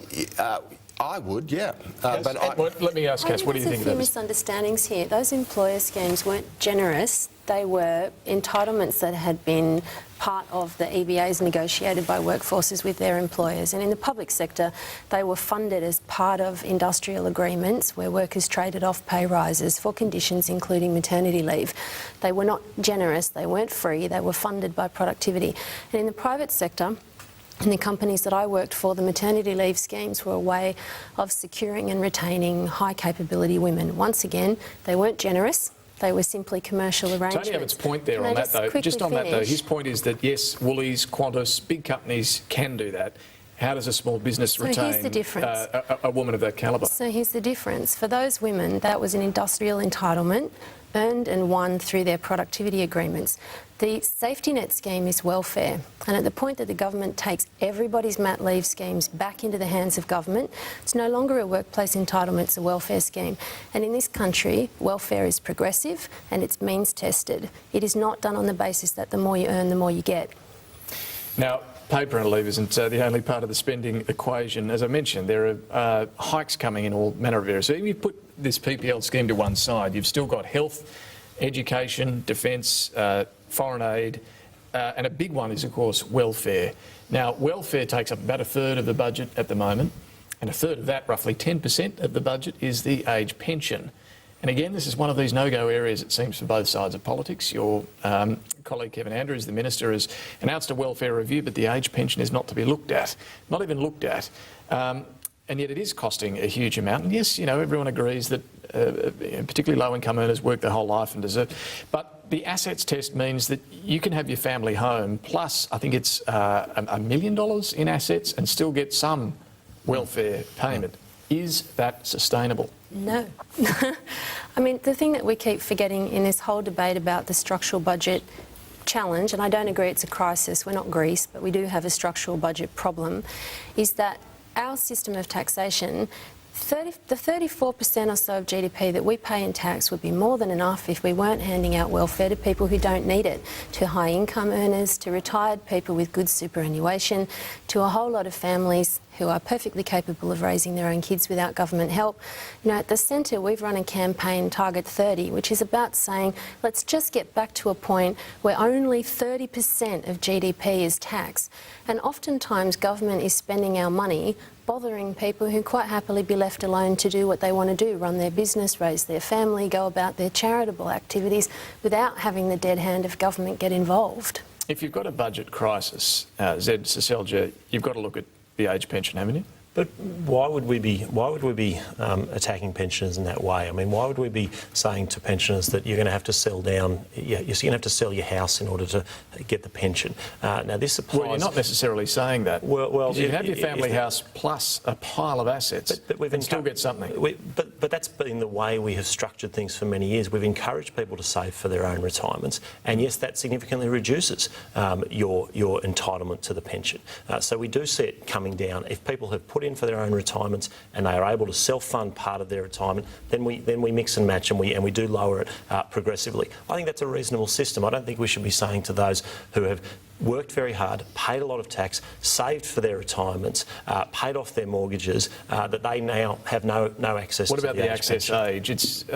I would, yeah. Let me ask Cass, what do you think of that? There's a few misunderstandings here. Those employer schemes weren't generous. They were entitlements that had been part of the EBAs negotiated by workforces with their employers. And in the public sector, they were funded as part of industrial agreements where workers traded off pay rises for conditions including maternity leave. They were not generous, they weren't free, they were funded by productivity. And in the private sector, in the companies that I worked for, the maternity leave schemes were a way of securing and retaining high capability women. Once again, they weren't generous. They were simply commercial arrangements. Tony Abbott's point there on that, though, just on that, though, his point is that, yes, Woolies, Qantas, big companies can do that. How does a small business retain here's the difference. A woman of that calibre? So here's the difference. For those women, that was an industrial entitlement earned and won through their productivity agreements. The safety net scheme is welfare, and at the point that the government takes everybody's mat leave schemes back into the hands of government, it's no longer a workplace entitlement, it's a welfare scheme. And in this country, welfare is progressive and it's means tested. It is not done on the basis that the more you earn, the more you get. Now, paid parental leave isn't the only part of the spending equation. As I mentioned, there are hikes coming in all manner of areas. So if you put this PPL scheme to one side, you've still got health, education, defence, foreign aid, and a big one is, of course, welfare. Now, welfare takes up about 1/3 of the budget at the moment, and 1/3 of that, roughly 10% of the budget, is the age pension. And again, this is one of these no-go areas, it seems, for both sides of politics. Your colleague Kevin Andrews, the Minister, has announced a welfare review, but the age pension is not to be looked at, not even looked at. And yet it is costing a huge amount. And yes, you know, everyone agrees that particularly low-income earners work their whole life and deserve. But the assets test means that you can have your family home, plus I think it's $1 million in assets, and still get some welfare payment. Is that sustainable? No. I mean, the thing that we keep forgetting in this whole debate about the structural budget challenge, and I don't agree it's a crisis, we're not Greece, but we do have a structural budget problem, is that our system of taxation, the 34% or so of GDP that we pay in tax would be more than enough if we weren't handing out welfare to people who don't need it, to high income earners, to retired people with good superannuation, to a whole lot of families who are perfectly capable of raising their own kids without government help. You know, at the centre, we've run a campaign, Target 30, which is about saying, let's just get back to a point where only 30% of GDP is tax. And oftentimes, government is spending our money bothering people who quite happily be left alone to do what they want to do, run their business, raise their family, go about their charitable activities without having the dead hand of government get involved. If you've got a budget crisis, Seselja, you've got to look at the age pension, haven't you? But why would we be attacking pensioners in that way? I mean, why would we be saying to pensioners that you're going to have to sell down, you're going to have to sell your house in order to get the pension? Now this applies. Well, you're not necessarily saying that. Well, you have your family house plus a pile of assets, but we've still get something. But that's been the way we have structured things for many years. We've encouraged people to save for their own retirements, and yes, that significantly reduces your entitlement to the pension. So we do see it coming down. If people have put in for their own retirements and they are able to self-fund part of their retirement, then we mix and match and we do lower it progressively. I think that's a reasonable system. I don't think we should be saying to those who have worked very hard, paid a lot of tax, saved for their retirements, paid off their mortgages, that they now have no access to the age pension. What about the access age? It's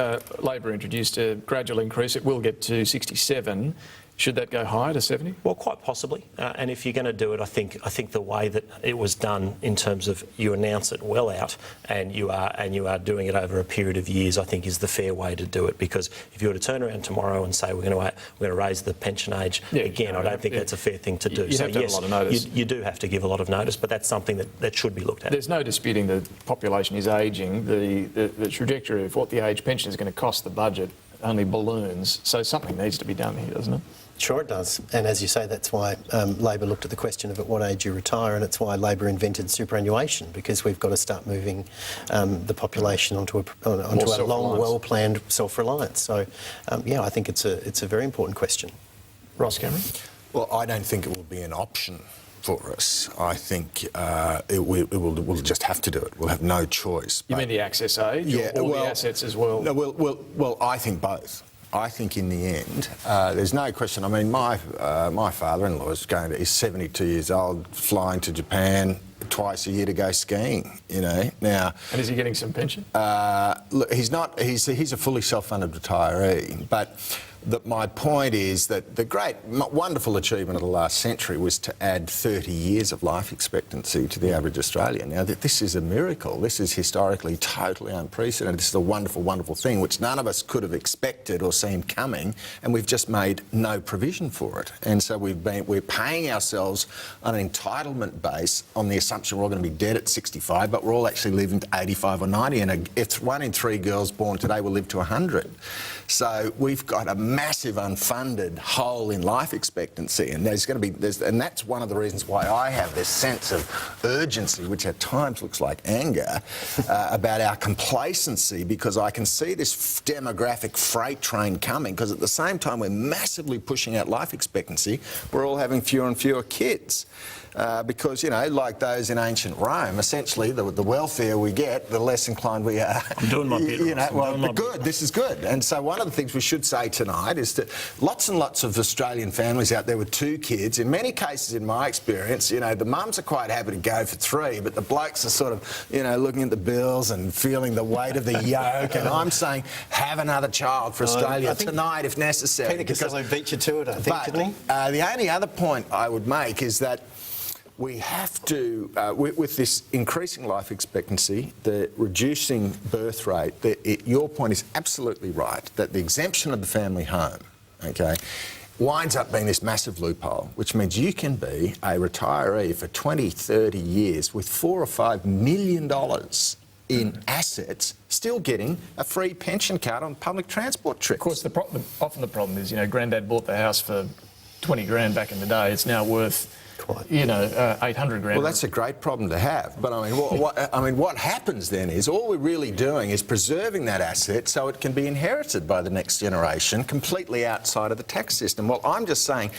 Labor introduced a gradual increase. It will get to 67. Should that go higher to 70? Well, quite possibly. And if you're going to do it, I think the way that it was done, in terms of you announce it well out and you are doing it over a period of years, I think is the fair way to do it. Because if you were to turn around tomorrow and say we're going to raise the pension age again, I don't think that's a fair thing to do. You have to have a lot of notice. You do have to give a lot of notice, but that's something that should be looked at. There's no disputing the population is ageing. The trajectory of what the age pension is going to cost the budget only balloons. So something needs to be done here, doesn't it? Sure it does. And as you say, that's why Labor looked at the question of at what age you retire, and it's why Labor invented superannuation, because we've got to start moving the population onto a long, well-planned self-reliance. So, yeah, I think it's a very important question. Ross Cameron? Well, I don't think it will be an option for us. I think we'll just have to do it. We'll have no choice. You mean the access age or the assets as well? No, well, I think both. I think in the end, there's no question. I mean, my father-in-law is 72 years old, flying to Japan twice a year to go skiing, you know. Now, and is he getting some pension? Look, he's not. He's a fully self-funded retiree, but my point is that the great, wonderful achievement of the last century was to add 30 years of life expectancy to the average Australian. Now, this is a miracle. This is historically totally unprecedented. This is a wonderful, wonderful thing which none of us could have expected or seen coming, and we've just made no provision for it. And so we're paying ourselves on an entitlement base on the assumption we're all going to be dead at 65, but we're all actually living to 85 or 90, and if 1 in 3 girls born today will live to 100. So we've got a massive unfunded hole in life expectancy, and and that's one of the reasons why I have this sense of urgency, which at times looks like anger, about our complacency, because I can see this demographic freight train coming, because at the same time we're massively pushing out life expectancy, we're all having fewer and fewer kids. Because, you know, like those in ancient Rome, essentially the wealthier we get, the less inclined we are. I'm doing my bit. You know, well, good. This is good. And so one of the things we should say tonight is that lots and lots of Australian families out there with 2 kids, in many cases, in my experience, you know, the mums are quite happy to go for 3, but the blokes are sort of, you know, looking at the bills and feeling the weight of the yoke. And I'm saying, have another child for Australia tonight if necessary. Peter Costello beat you to it, I think, didn't he? The only other point I would make is that we have to, with this increasing life expectancy, the reducing birth rate, your point is absolutely right, that the exemption of the family home, okay, winds up being this massive loophole, which means you can be a retiree for 20, 30 years with $4 or $5 million in assets, still getting a free pension card on public transport trips. Of course, often the problem is, you know, Granddad bought the house for 20 grand back in the day. It's now worth, you know, 800 grand. Well, that's a great problem to have. But I mean, what happens then is all we're really doing is preserving that asset so it can be inherited by the next generation completely outside of the tax system. Well, I'm just saying,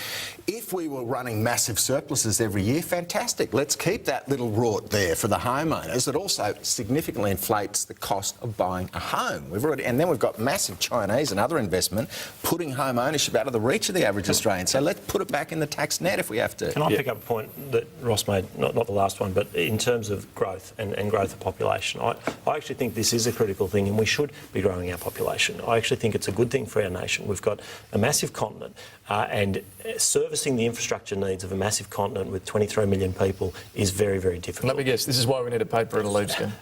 if we were running massive surpluses every year, fantastic. Let's keep that little rort there for the homeowners. It also significantly inflates the cost of buying a home. And then we've got massive Chinese and other investment putting home ownership out of the reach of the average Australian. So let's put it back in the tax net if we have to. Can I pick up a point that Ross made, not the last one, but in terms of growth and growth of population? I actually think this is a critical thing, and we should be growing our population. I actually think it's a good thing for our nation. We've got a massive continent, and servicing the infrastructure needs of a massive continent with 23 million people is very, very difficult. Let me guess, this is why we need a paper at a leave skin.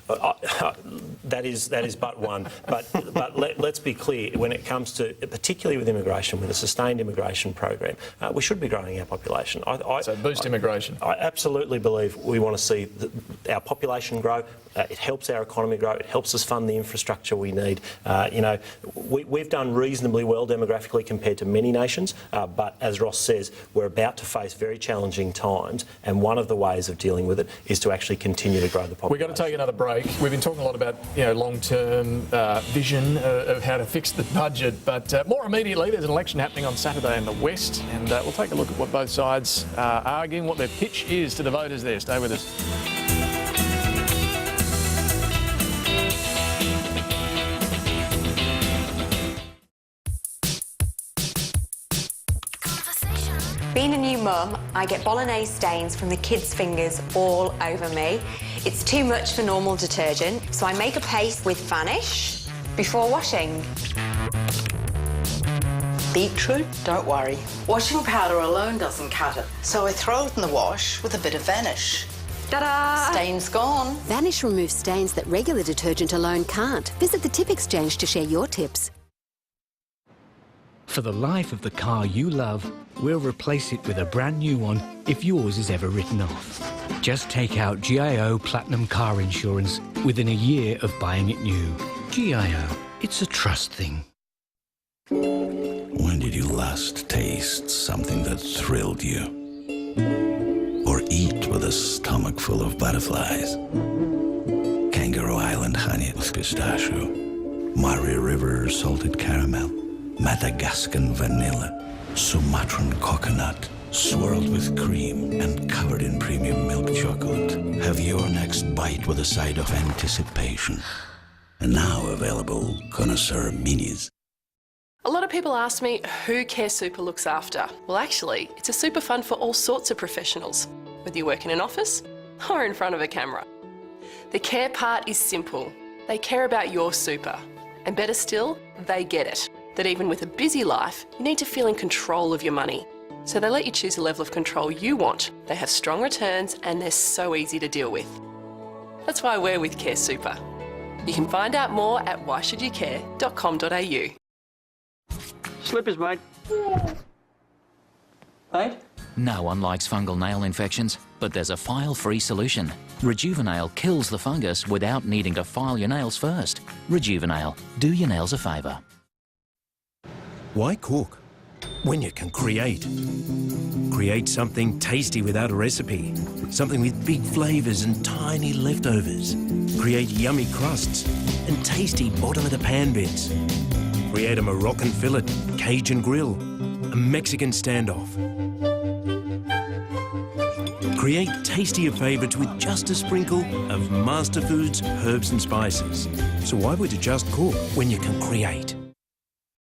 That is but one. But let's be clear, when it comes to, particularly with immigration, with a sustained immigration program, we should be growing our population. So boost immigration? I absolutely believe we want to see our population grow. It helps our economy grow. It helps us fund the infrastructure we need. You know, we've done reasonably well demographically compared to many nations, but as Ross says, we're about to face very challenging times, and one of the ways of dealing with it is to actually continue to grow the population. We've got to take another break. We've been talking a lot about, you know, long-term vision of how to fix the budget, but more immediately, there's an election happening on Saturday in the West, and we'll take a look at what both sides are arguing, what their pitch is to the voters there. Stay with us. Being a new mum, I get bolognese stains from the kids' fingers all over me. It's too much for normal detergent, so I make a paste with Vanish before washing. Beetroot? Don't worry. Washing powder alone doesn't cut it, so I throw it in the wash with a bit of Vanish. Ta-da! Stains gone. Vanish removes stains that regular detergent alone can't. Visit the Tip Exchange to share your tips. For the life of the car you love, we'll replace it with a brand new one if yours is ever written off. Just take out GIO Platinum Car Insurance within a year of buying it new. GIO, it's a trust thing. When did you last taste something that thrilled you? Or eat with a stomach full of butterflies? Kangaroo Island honey with pistachio, Murray River salted caramel, Madagascan vanilla, Sumatran coconut, swirled with cream and covered in premium milk chocolate. Have your next bite with a side of anticipation. And now available Connoisseur Minis. A lot of people ask me who Care Super looks after. Well, actually, it's a super fund for all sorts of professionals, whether you work in an office or in front of a camera. The care part is simple. They care about your super. And better still, they get it. That even with a busy life, you need to feel in control of your money. So they let you choose the level of control you want. They have strong returns and they're so easy to deal with. That's why we're with Care Super. You can find out more at whyshouldyoukare.com.au. Slippers, mate. Paint? No one likes fungal nail infections, but there's a file-free solution. Rejuvenail kills the fungus without needing to file your nails first. Rejuvenail. Do your nails a favour. Why cook when you can create? Create something tasty without a recipe. Something with big flavours and tiny leftovers. Create yummy crusts and tasty bottom-of-the-pan bits. Create a Moroccan fillet, Cajun grill, a Mexican standoff. Create tastier favourites with just a sprinkle of Master Foods herbs and spices. So why would you just cook when you can create?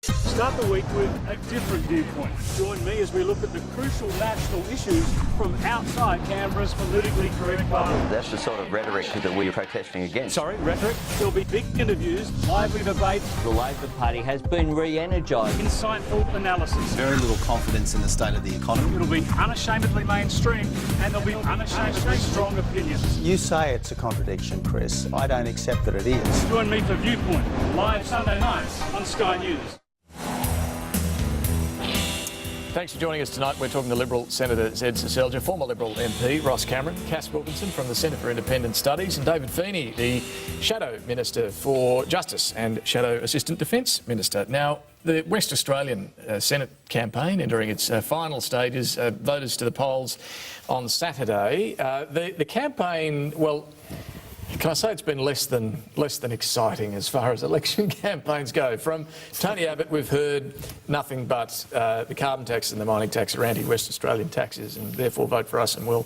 Start the week with a different viewpoint. Join me as we look at the crucial national issues from outside Canberra's politically correct bubble. That's the sort of rhetoric that we're protesting against. Sorry, rhetoric. There'll be big interviews, lively debates. The Labor Party has been re-energised. Insightful analysis. Very little confidence in the state of the economy. It'll be unashamedly mainstream and there'll be unashamedly strong opinions. You say it's a contradiction, Chris. I don't accept that it is. Join me for Viewpoint, live Sunday nights on Sky News. Thanks for joining us tonight. We're talking to Liberal Senator Zed Seselja, former Liberal MP Ross Cameron, Cass Wilkinson from the Centre for Independent Studies, and David Feeney, the Shadow Minister for Justice and Shadow Assistant Defence Minister. Now, the West Australian Senate campaign entering its final stages, voters to the polls on Saturday. The campaign, well, can I say it's been less than exciting as far as election campaigns go? From Tony Abbott, we've heard nothing but the carbon tax and the mining tax are anti-West Australian taxes, and therefore vote for us and will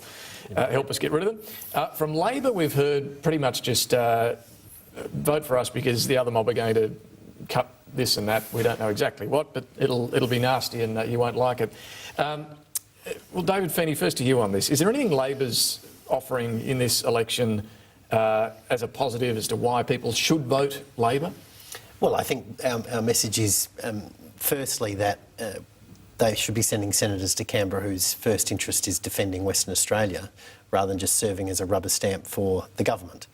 help us get rid of them. From Labor, we've heard pretty much just vote for us because the other mob are going to cut this and that. We don't know exactly what, but it'll be nasty and you won't like it. Well, David Feeney, first to you on this. Is there anything Labor's offering in this election as a positive as to why people should vote Labor? Well, I think our message is, firstly, that they should be sending senators to Canberra whose first interest is defending Western Australia rather than just serving as a rubber stamp for the government.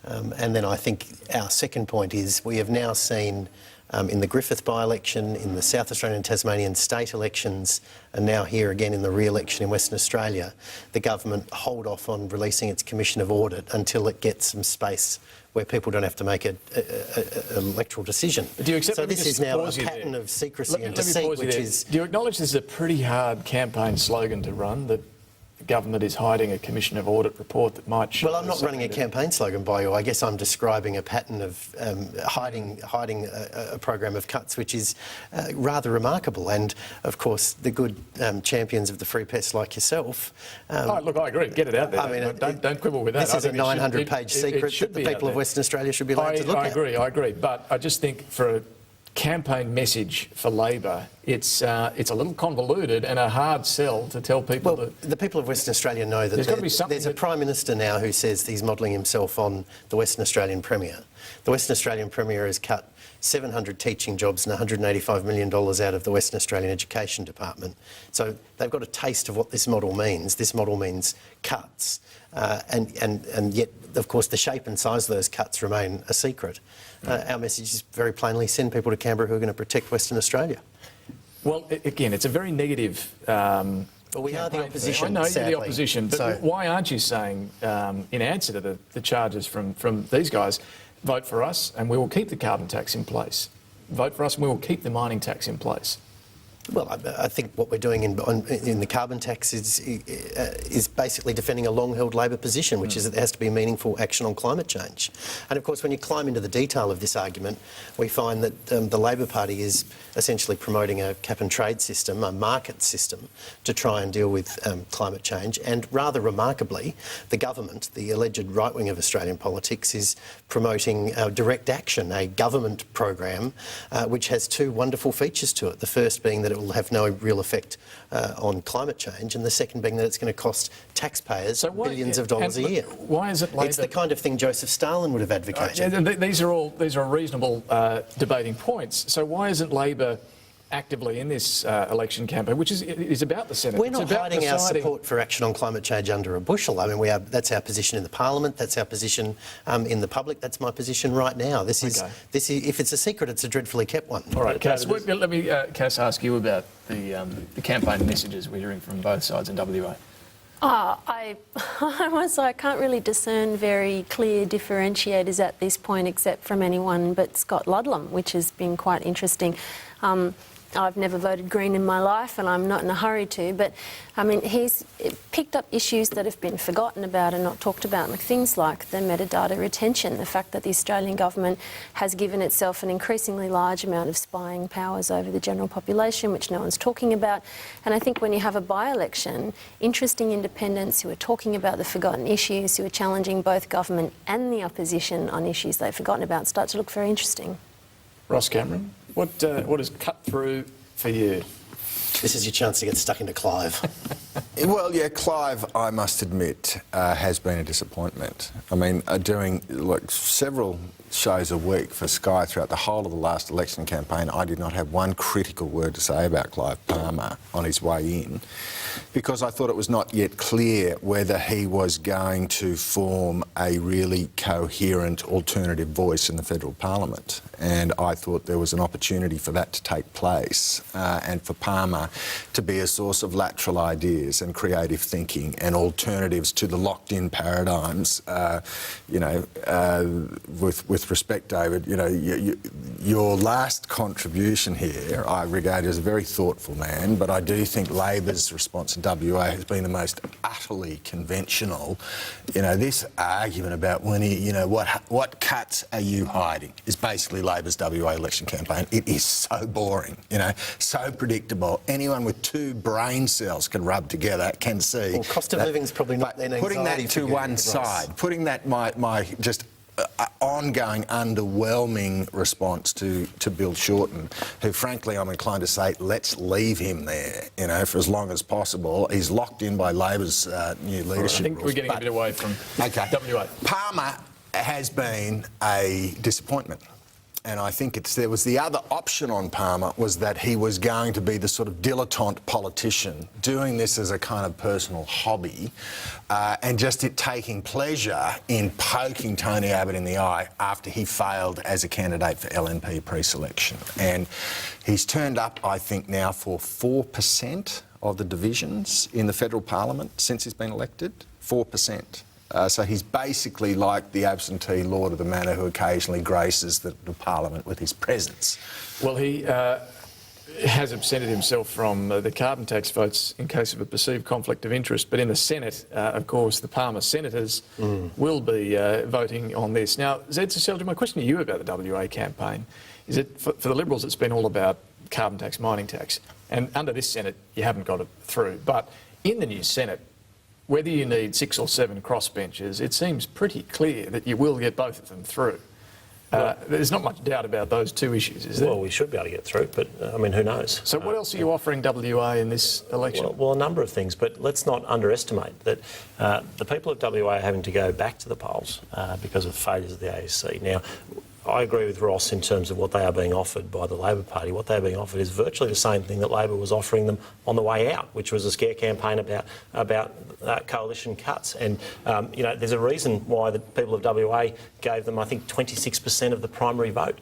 And then I think our second point is we have now seen in the Griffith by-election, in the South Australian and Tasmanian state elections, and now here again in the re-election in Western Australia, the government hold off on releasing its Commission of Audit until it gets some space where people don't have to make an electoral decision. Do you accept? So this is now a pause you pattern there. of secrecy Let and me deceit, pause you which there. is... Do you acknowledge this is a pretty hard campaign slogan to run, that the government is hiding a Commission of Audit report that might show... Well, I'm not running a campaign slogan by you. I guess I'm describing a pattern of hiding a program of cuts, which is rather remarkable. And, of course, the good champions of the free press like yourself... look, I agree. Get it out there. I mean, don't quibble with that. This is a 900-page secret that the people of Western Australia should be allowed to look at. I agree. But I just think for a campaign message for Labor, it's a little convoluted and a hard sell to tell people that... The people of Western Australia know that there's a Prime Minister now who says he's modelling himself on the Western Australian Premier. The Western Australian Premier has cut 700 teaching jobs and $185 million out of the Western Australian Education Department. So they've got a taste of what this model means. This model means cuts. And yet, of course, the shape and size of those cuts remain a secret. Our message is very plainly send people to Canberra who are going to protect Western Australia. Well, again, it's a very negative... Well, we are the opposition, I know sadly. you're the opposition, but why aren't you saying, in answer to the charges from these guys, vote for us and we will keep the carbon tax in place? Vote for us and we will keep the mining tax in place. Well, I think what we're doing in the carbon tax is basically defending a long-held Labor position, which is that there has to be meaningful action on climate change. And of course, when you climb into the detail of this argument, we find that the Labor Party is essentially promoting a cap-and-trade system, a market system, to try and deal with climate change. And rather remarkably, the government, the alleged right wing of Australian politics, is promoting direct action, a government program which has two wonderful features to it. The first being that it will have no real effect on climate change, and the second being that it's going to cost taxpayers billions of dollars a year. Why is it Labor? It's the kind of thing Joseph Stalin would have advocated. These are reasonable debating points. So why isn't Labor actively in this election campaign, which is about the Senate? We're not hiding our support for action on climate change under a bushel. I mean, that's our position in the Parliament. That's our position in the public. That's my position right now. This is if it's a secret, it's a dreadfully kept one. All right, Cass. Let me, Cass, ask you about the campaign messages we're hearing from both sides in WA. I can't really discern very clear differentiators at this point, except from anyone but Scott Ludlam, which has been quite interesting. I've never voted Green in my life, and I'm not in a hurry to, but I mean, he's picked up issues that have been forgotten about and not talked about, like things like the metadata retention, the fact that the Australian government has given itself an increasingly large amount of spying powers over the general population, which no one's talking about. And I think when you have a by-election, interesting independents who are talking about the forgotten issues, who are challenging both government and the opposition on issues they've forgotten about, start to look very interesting. Ross Cameron, what has cut through for you? This is your chance to get stuck into Clive. Well, yeah, Clive, I must admit, has been a disappointment. I mean, doing several shows a week for Sky throughout the whole of the last election campaign, I did not have one critical word to say about Clive Palmer on his way in, because I thought it was not yet clear whether he was going to form a really coherent alternative voice in the federal parliament. And I thought there was an opportunity for that to take place and for Palmer to be a source of lateral ideas and creative thinking and alternatives to the locked-in paradigms. With respect, David, your last contribution here I regard as a very thoughtful man, but I do think Labor's response in WA has been the most utterly conventional. This argument about what cuts are you hiding is basically Labor's WA election campaign. It is so boring, so predictable. Anyone with two brain cells can rub together, can see. Well, cost of living is probably not an anxiety. Putting that to one side, putting that my just ongoing underwhelming response to Bill Shorten, who frankly I'm inclined to say let's leave him there, for as long as possible. He's locked in by Labor's new leadership. I think we're getting a bit away from WA. Palmer has been a disappointment. and I think there was the other option on Palmer was that he was going to be the sort of dilettante politician, doing this as a kind of personal hobby, and just taking pleasure in poking Tony Abbott in the eye after he failed as a candidate for LNP pre-selection. And he's turned up, I think, now for 4% of the divisions in the federal parliament since he's been elected. 4%. So he's basically like the absentee lord of the manor who occasionally graces the parliament with his presence. Well, he has absented himself from the carbon tax votes in case of a perceived conflict of interest. But in the Senate, of course, the Palmer senators will be voting on this. Now, Seselja, my question to you about the WA campaign is that for the Liberals, it's been all about carbon tax, mining tax. And under this Senate, you haven't got it through. But in the new Senate, whether you need 6 or 7 crossbenchers, it seems pretty clear that you will get both of them through. There's not much doubt about those two issues, is there? Well, we should be able to get through, but I mean, who knows? So what else are you offering WA in this election? Well, a number of things, but let's not underestimate that the people of WA are having to go back to the polls because of failures of the ASC. Now, I agree with Ross in terms of what they are being offered by the Labor Party. What they are being offered is virtually the same thing that Labor was offering them on the way out, which was a scare campaign about coalition cuts. And, you know, there's a reason why the people of WA gave them, I think, 26% of the primary vote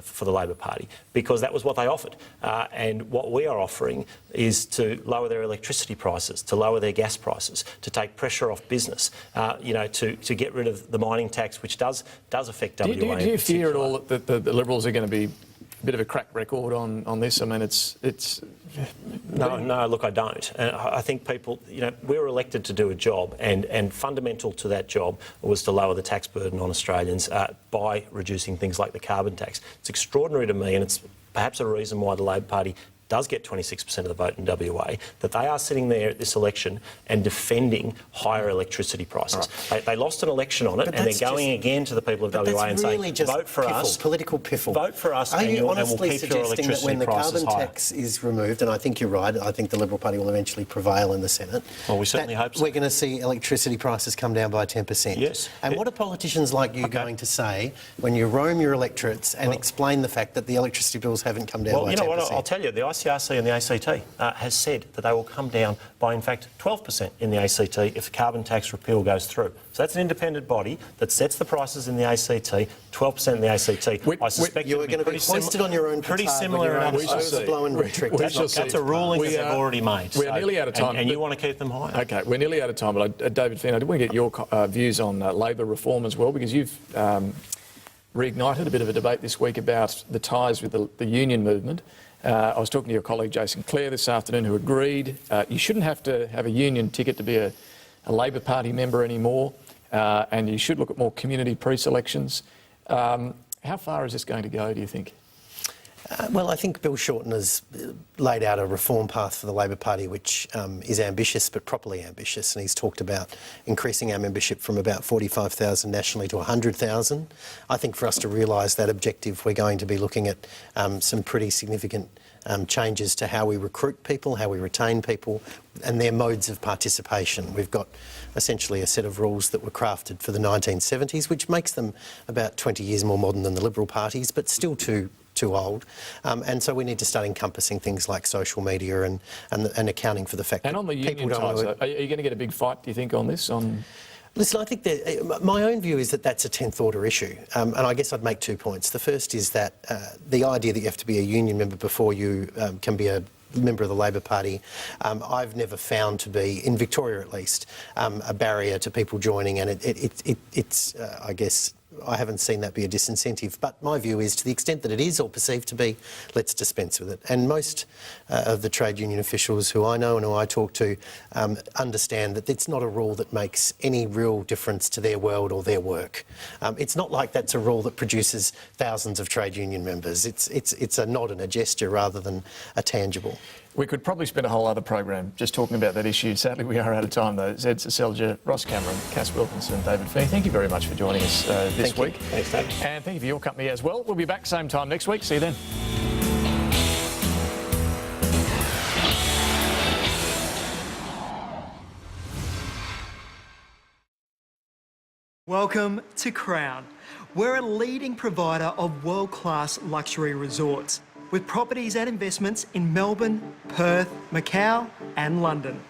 for the Labor Party, because that was what they offered. And what we are offering is to lower their electricity prices, to lower their gas prices, to take pressure off business, you know, to get rid of the mining tax, which does affect WA. Do you fear at all that the Liberals are going to be a bit of a crack record on this? I mean, it's... No, look, I don't. And I think people, you know, we were elected to do a job, and fundamental to that job was to lower the tax burden on Australians by reducing things like the carbon tax. It's extraordinary to me, and it's perhaps a reason why the Labor Party does get 26% of the vote in WA, that they are sitting there at this election and defending higher electricity prices. Right. They lost an election on it, and they're going again to the people of WA and saying, vote for us. Political piffle. Vote for us, and we'll keep your electricity prices higher. Are you honestly suggesting that when the carbon tax is removed, and I think you're right, I think the Liberal Party will eventually prevail in the Senate. Well, we certainly hope so. We're going to see electricity prices come down by 10%. Yes. And what are politicians like you going to say when you roam your electorates and explain the fact that the electricity bills haven't come down by 10%? Well, you know what, I'll tell you, the ICRC and the ACT has said that they will come down by, in fact, 12% in the ACT if the carbon tax repeal goes through. So that's an independent body that sets the prices in the ACT, 12% in the ACT. I suspect you are going to be hoisted on your own pretty similar in other overblowing rhetoric. That's a ruling that they've already made. We're nearly out of time. And you want to keep them higher. OK, we're nearly out of time, but David Finn, I do want to get your views on Labor reform as well, because you've reignited a bit of a debate this week about the ties with the union movement. I was talking to your colleague Jason Clare this afternoon, who agreed you shouldn't have to have a union ticket to be a Labor Party member anymore, and you should look at more community pre-selections. How far is this going to go, do you think? Well, I think Bill Shorten has laid out a reform path for the Labor Party which is ambitious, but properly ambitious, and he's talked about increasing our membership from about 45,000 nationally to 100,000. I think for us to realise that objective, we're going to be looking at some pretty significant changes to how we recruit people, how we retain people, and their modes of participation. We've got essentially a set of rules that were crafted for the 1970s, which makes them about 20 years more modern than the Liberal parties, but still too old. And so we need to start encompassing things like social media and accounting for the fact that on the union ties, are you going to get a big fight, do you think, on this? Listen, I think that my own view is that that's a 10th order issue, and I guess I'd make 2 points. The first is that the idea that you have to be a union member before you can be a member of the Labor Party, I've never found to be, in Victoria at least, a barrier to people joining, and it's I guess, I haven't seen that be a disincentive. But my view is, to the extent that it is or perceived to be, let's dispense with it. And most of the trade union officials who I know and who I talk to understand that it's not a rule that makes any real difference to their world or their work. It's not like that's a rule that produces thousands of trade union members. It's a nod and a gesture rather than a tangible. We could probably spend a whole other program just talking about that issue. Sadly, we are out of time, though. Zed Seselja, Ross Cameron, Cass Wilkinson, David Fee, thank you very much for joining us this week. Thanks, Dave. And thank you for your company as well. We'll be back same time next week. See you then. Welcome to Crown. We're a leading provider of world-class luxury resorts, with properties and investments in Melbourne, Perth, Macau and London.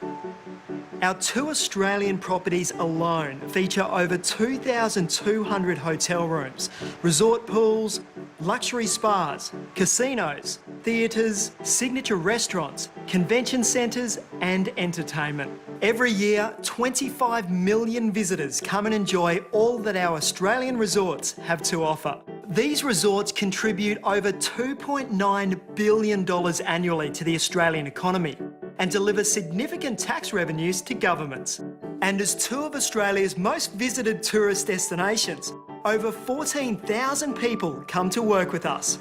Our 2 Australian properties alone feature over 2,200 hotel rooms, resort pools, luxury spas, casinos, theatres, signature restaurants, convention centres and entertainment. Every year, 25 million visitors come and enjoy all that our Australian resorts have to offer. These resorts contribute over $2.9 billion annually to the Australian economy and deliver significant tax revenues to governments. And as 2 of Australia's most visited tourist destinations, over 14,000 people come to work with us.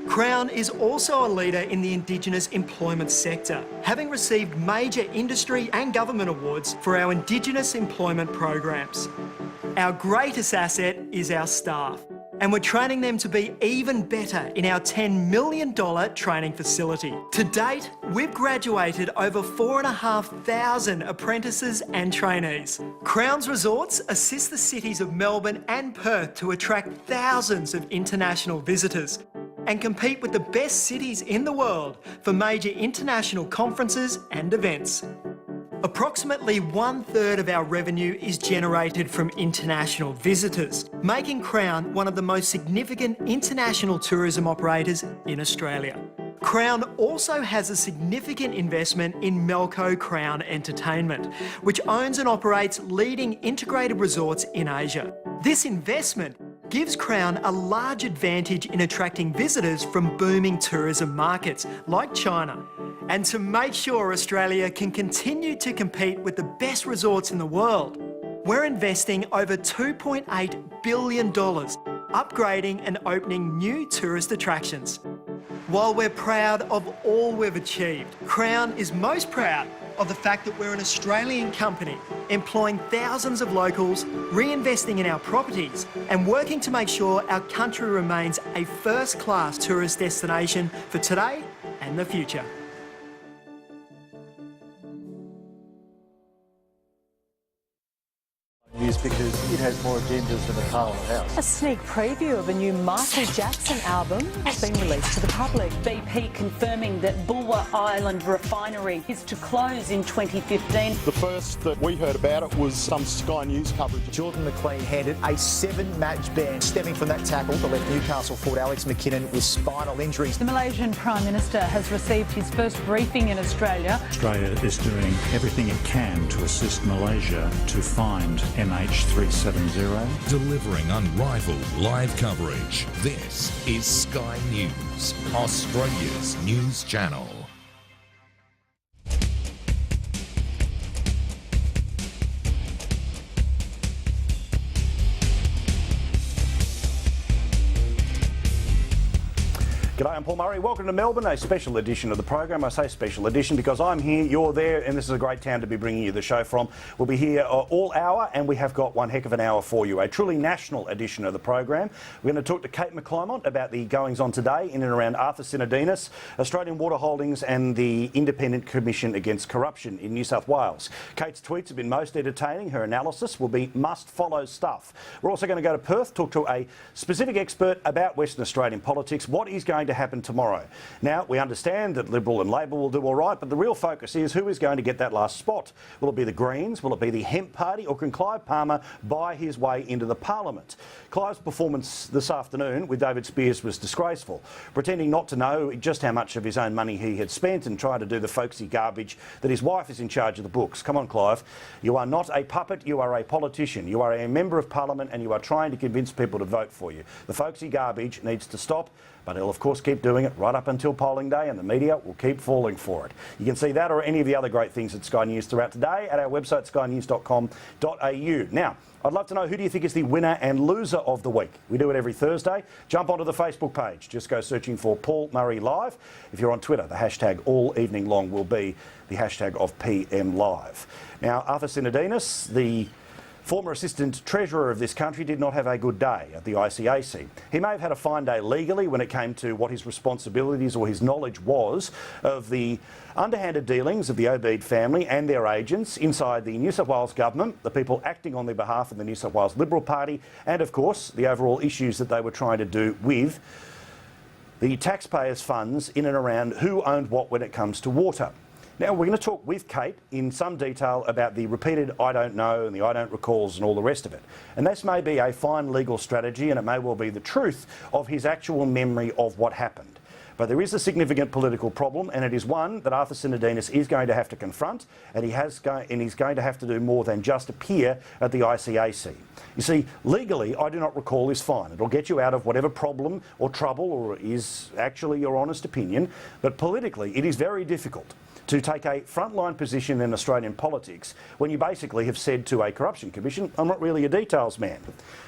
Crown is also a leader in the Indigenous employment sector, having received major industry and government awards for our Indigenous employment programs. Our greatest asset is our staff, and we're training them to be even better in our $10 million training facility. To date, we've graduated over 4,500 apprentices and trainees. Crown's resorts assist the cities of Melbourne and Perth to attract thousands of international visitors and compete with the best cities in the world for major international conferences and events. Approximately 1/3 of our revenue is generated from international visitors, making Crown one of the most significant international tourism operators in Australia. Crown also has a significant investment in Melco Crown Entertainment, which owns and operates leading integrated resorts in Asia. This investment gives Crown a large advantage in attracting visitors from booming tourism markets like China. And to make sure Australia can continue to compete with the best resorts in the world, we're investing over $2.8 billion upgrading and opening new tourist attractions. While we're proud of all we've achieved, Crown is most proud of the fact that we're an Australian company employing thousands of locals, reinvesting in our properties and working to make sure our country remains a first-class tourist destination for today and the future. Because it has more agendas than the Parliament House. A sneak preview of a new Michael Jackson album has been released to the public. BP confirming that Bulwer Island refinery is to close in 2015. The first that we heard about it was some Sky News coverage. Jordan McLean handed a 7-match ban. Stemming from that tackle, the left Newcastle forward Alex McKinnon with spinal injuries. The Malaysian Prime Minister has received his first briefing in Australia. Australia is doing everything it can to assist Malaysia to find MH370. Delivering unrivaled live coverage. This is Sky News, Australia's news channel. G'day, I'm Paul Murray. Welcome to Melbourne, a special edition of the program. I say special edition because I'm here, you're there, and this is a great town to be bringing you the show from. We'll be here all hour, and we have got one heck of an hour for you, a truly national edition of the program. We're going to talk to Kate McClymont about the goings-on today in and around Arthur Sinodinos, Australian Water Holdings and the Independent Commission Against Corruption in New South Wales. Kate's tweets have been most entertaining. Her analysis will be must-follow stuff. We're also going to go to Perth, talk to a specific expert about Western Australian politics, what is going to happen tomorrow. Now, we understand that Liberal and Labor will do all right, but the real focus is who is going to get that last spot. Will it be the Greens? Will it be the Hemp Party? Or can Clive Palmer buy his way into the Parliament? Clive's performance this afternoon with David Spears was disgraceful, pretending not to know just how much of his own money he had spent and trying to do the folksy garbage that his wife is in charge of the books. Come on, Clive. You are not a puppet, you are a politician. You are a member of Parliament and you are trying to convince people to vote for you. The folksy garbage needs to stop, but he'll of course keep doing it right up until polling day and the media will keep falling for it. You can see that or any of the other great things at Sky News throughout today at our website skynews.com.au. Now, I'd love to know, who do you think is the winner and loser of the week? We do it every Thursday. Jump onto the Facebook page. Just go searching for Paul Murray Live. If you're on Twitter, the hashtag all evening long will be the hashtag of PM Live. Now, Arthur Sinodinos, the Former Assistant Treasurer of this country did not have a good day at the ICAC. He may have had a fine day legally when it came to what his responsibilities or his knowledge was of the underhanded dealings of the Obeid family and their agents inside the New South Wales government, the people acting on their behalf in the New South Wales Liberal Party, and of course the overall issues that they were trying to do with the taxpayers' funds in and around who owned what when it comes to water. Now, we're going to talk with Kate in some detail about the repeated I don't know and the I don't recalls and all the rest of it. And this may be a fine legal strategy, and it may well be the truth of his actual memory of what happened. But there is a significant political problem, and it is one that Arthur Sinodinos is going to have to confront, and he's going to have to do more than just appear at the ICAC. You see, legally, I do not recall is fine. It'll get you out of whatever problem or trouble, or is actually your honest opinion. But politically, it is very difficult to take a frontline position in Australian politics when you basically have said to a corruption commission, I'm not really a details man.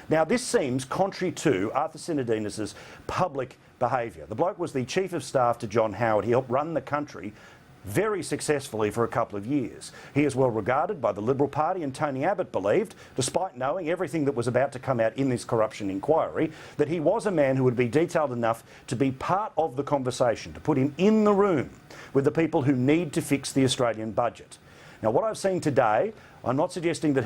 Now, this seems contrary to Arthur Sinodinos' public behaviour. The bloke was the Chief of Staff to John Howard. He helped run the country very successfully for a couple of years. He is well regarded by the Liberal Party, and Tony Abbott believed, despite knowing everything that was about to come out in this corruption inquiry, that he was a man who would be detailed enough to be part of the conversation, to put him in the room with the people who need to fix the Australian budget. Now, what I've seen today, I'm not suggesting that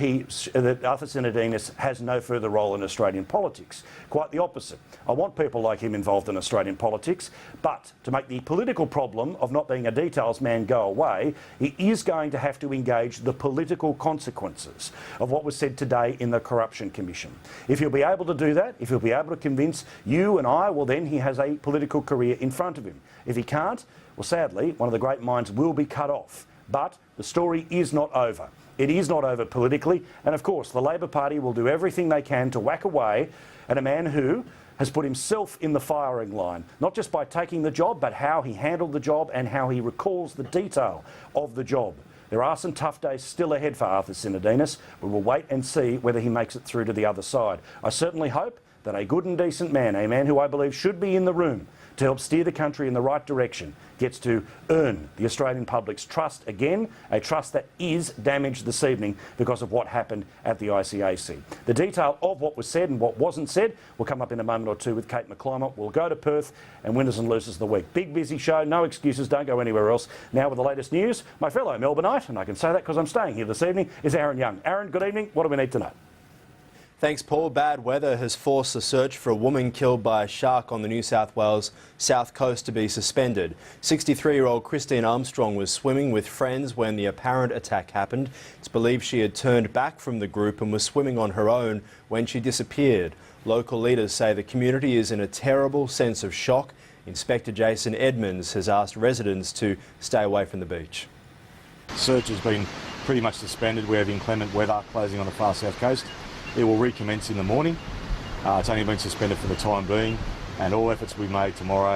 Arthur Sinodinos has no further role in Australian politics. Quite the opposite. I want people like him involved in Australian politics, but to make the political problem of not being a details man go away, he is going to have to engage the political consequences of what was said today in the Corruption Commission. If he'll be able to do that, if he'll be able to convince you and I, well, then he has a political career in front of him. If he can't, well, sadly, one of the great minds will be cut off. But the story is not over. It is not over politically, and of course the Labor Party will do everything they can to whack away at a man who has put himself in the firing line, not just by taking the job, but how he handled the job and how he recalls the detail of the job. There are some tough days still ahead for Arthur Sinodinos. We will wait and see whether he makes it through to the other side. I certainly hope that a good and decent man, a man who I believe should be in the room to help steer the country in the right direction, gets to earn the Australian public's trust again, a trust that is damaged this evening because of what happened at the ICAC. The detail of what was said and what wasn't said will come up in a moment or two with Kate McClymont. We'll go to Perth and winners and losers of the week. Big busy show, no excuses, don't go anywhere else. Now with the latest news, my fellow Melbourneite, and I can say that because I'm staying here this evening, is Aaron Young. Aaron, good evening. What do we need to know? Thanks, Paul. Bad weather has forced the search for a woman killed by a shark on the New South Wales south coast to be suspended. 63-year-old Christine Armstrong was swimming with friends when the apparent attack happened. It's believed she had turned back from the group and was swimming on her own when she disappeared. Local leaders say the community is in a terrible sense of shock. Inspector Jason Edmonds has asked residents to stay away from the beach. Search has been pretty much suspended. We have inclement weather closing on the far south coast. It will recommence in the morning. It's only been suspended for the time being, and all efforts will be made tomorrow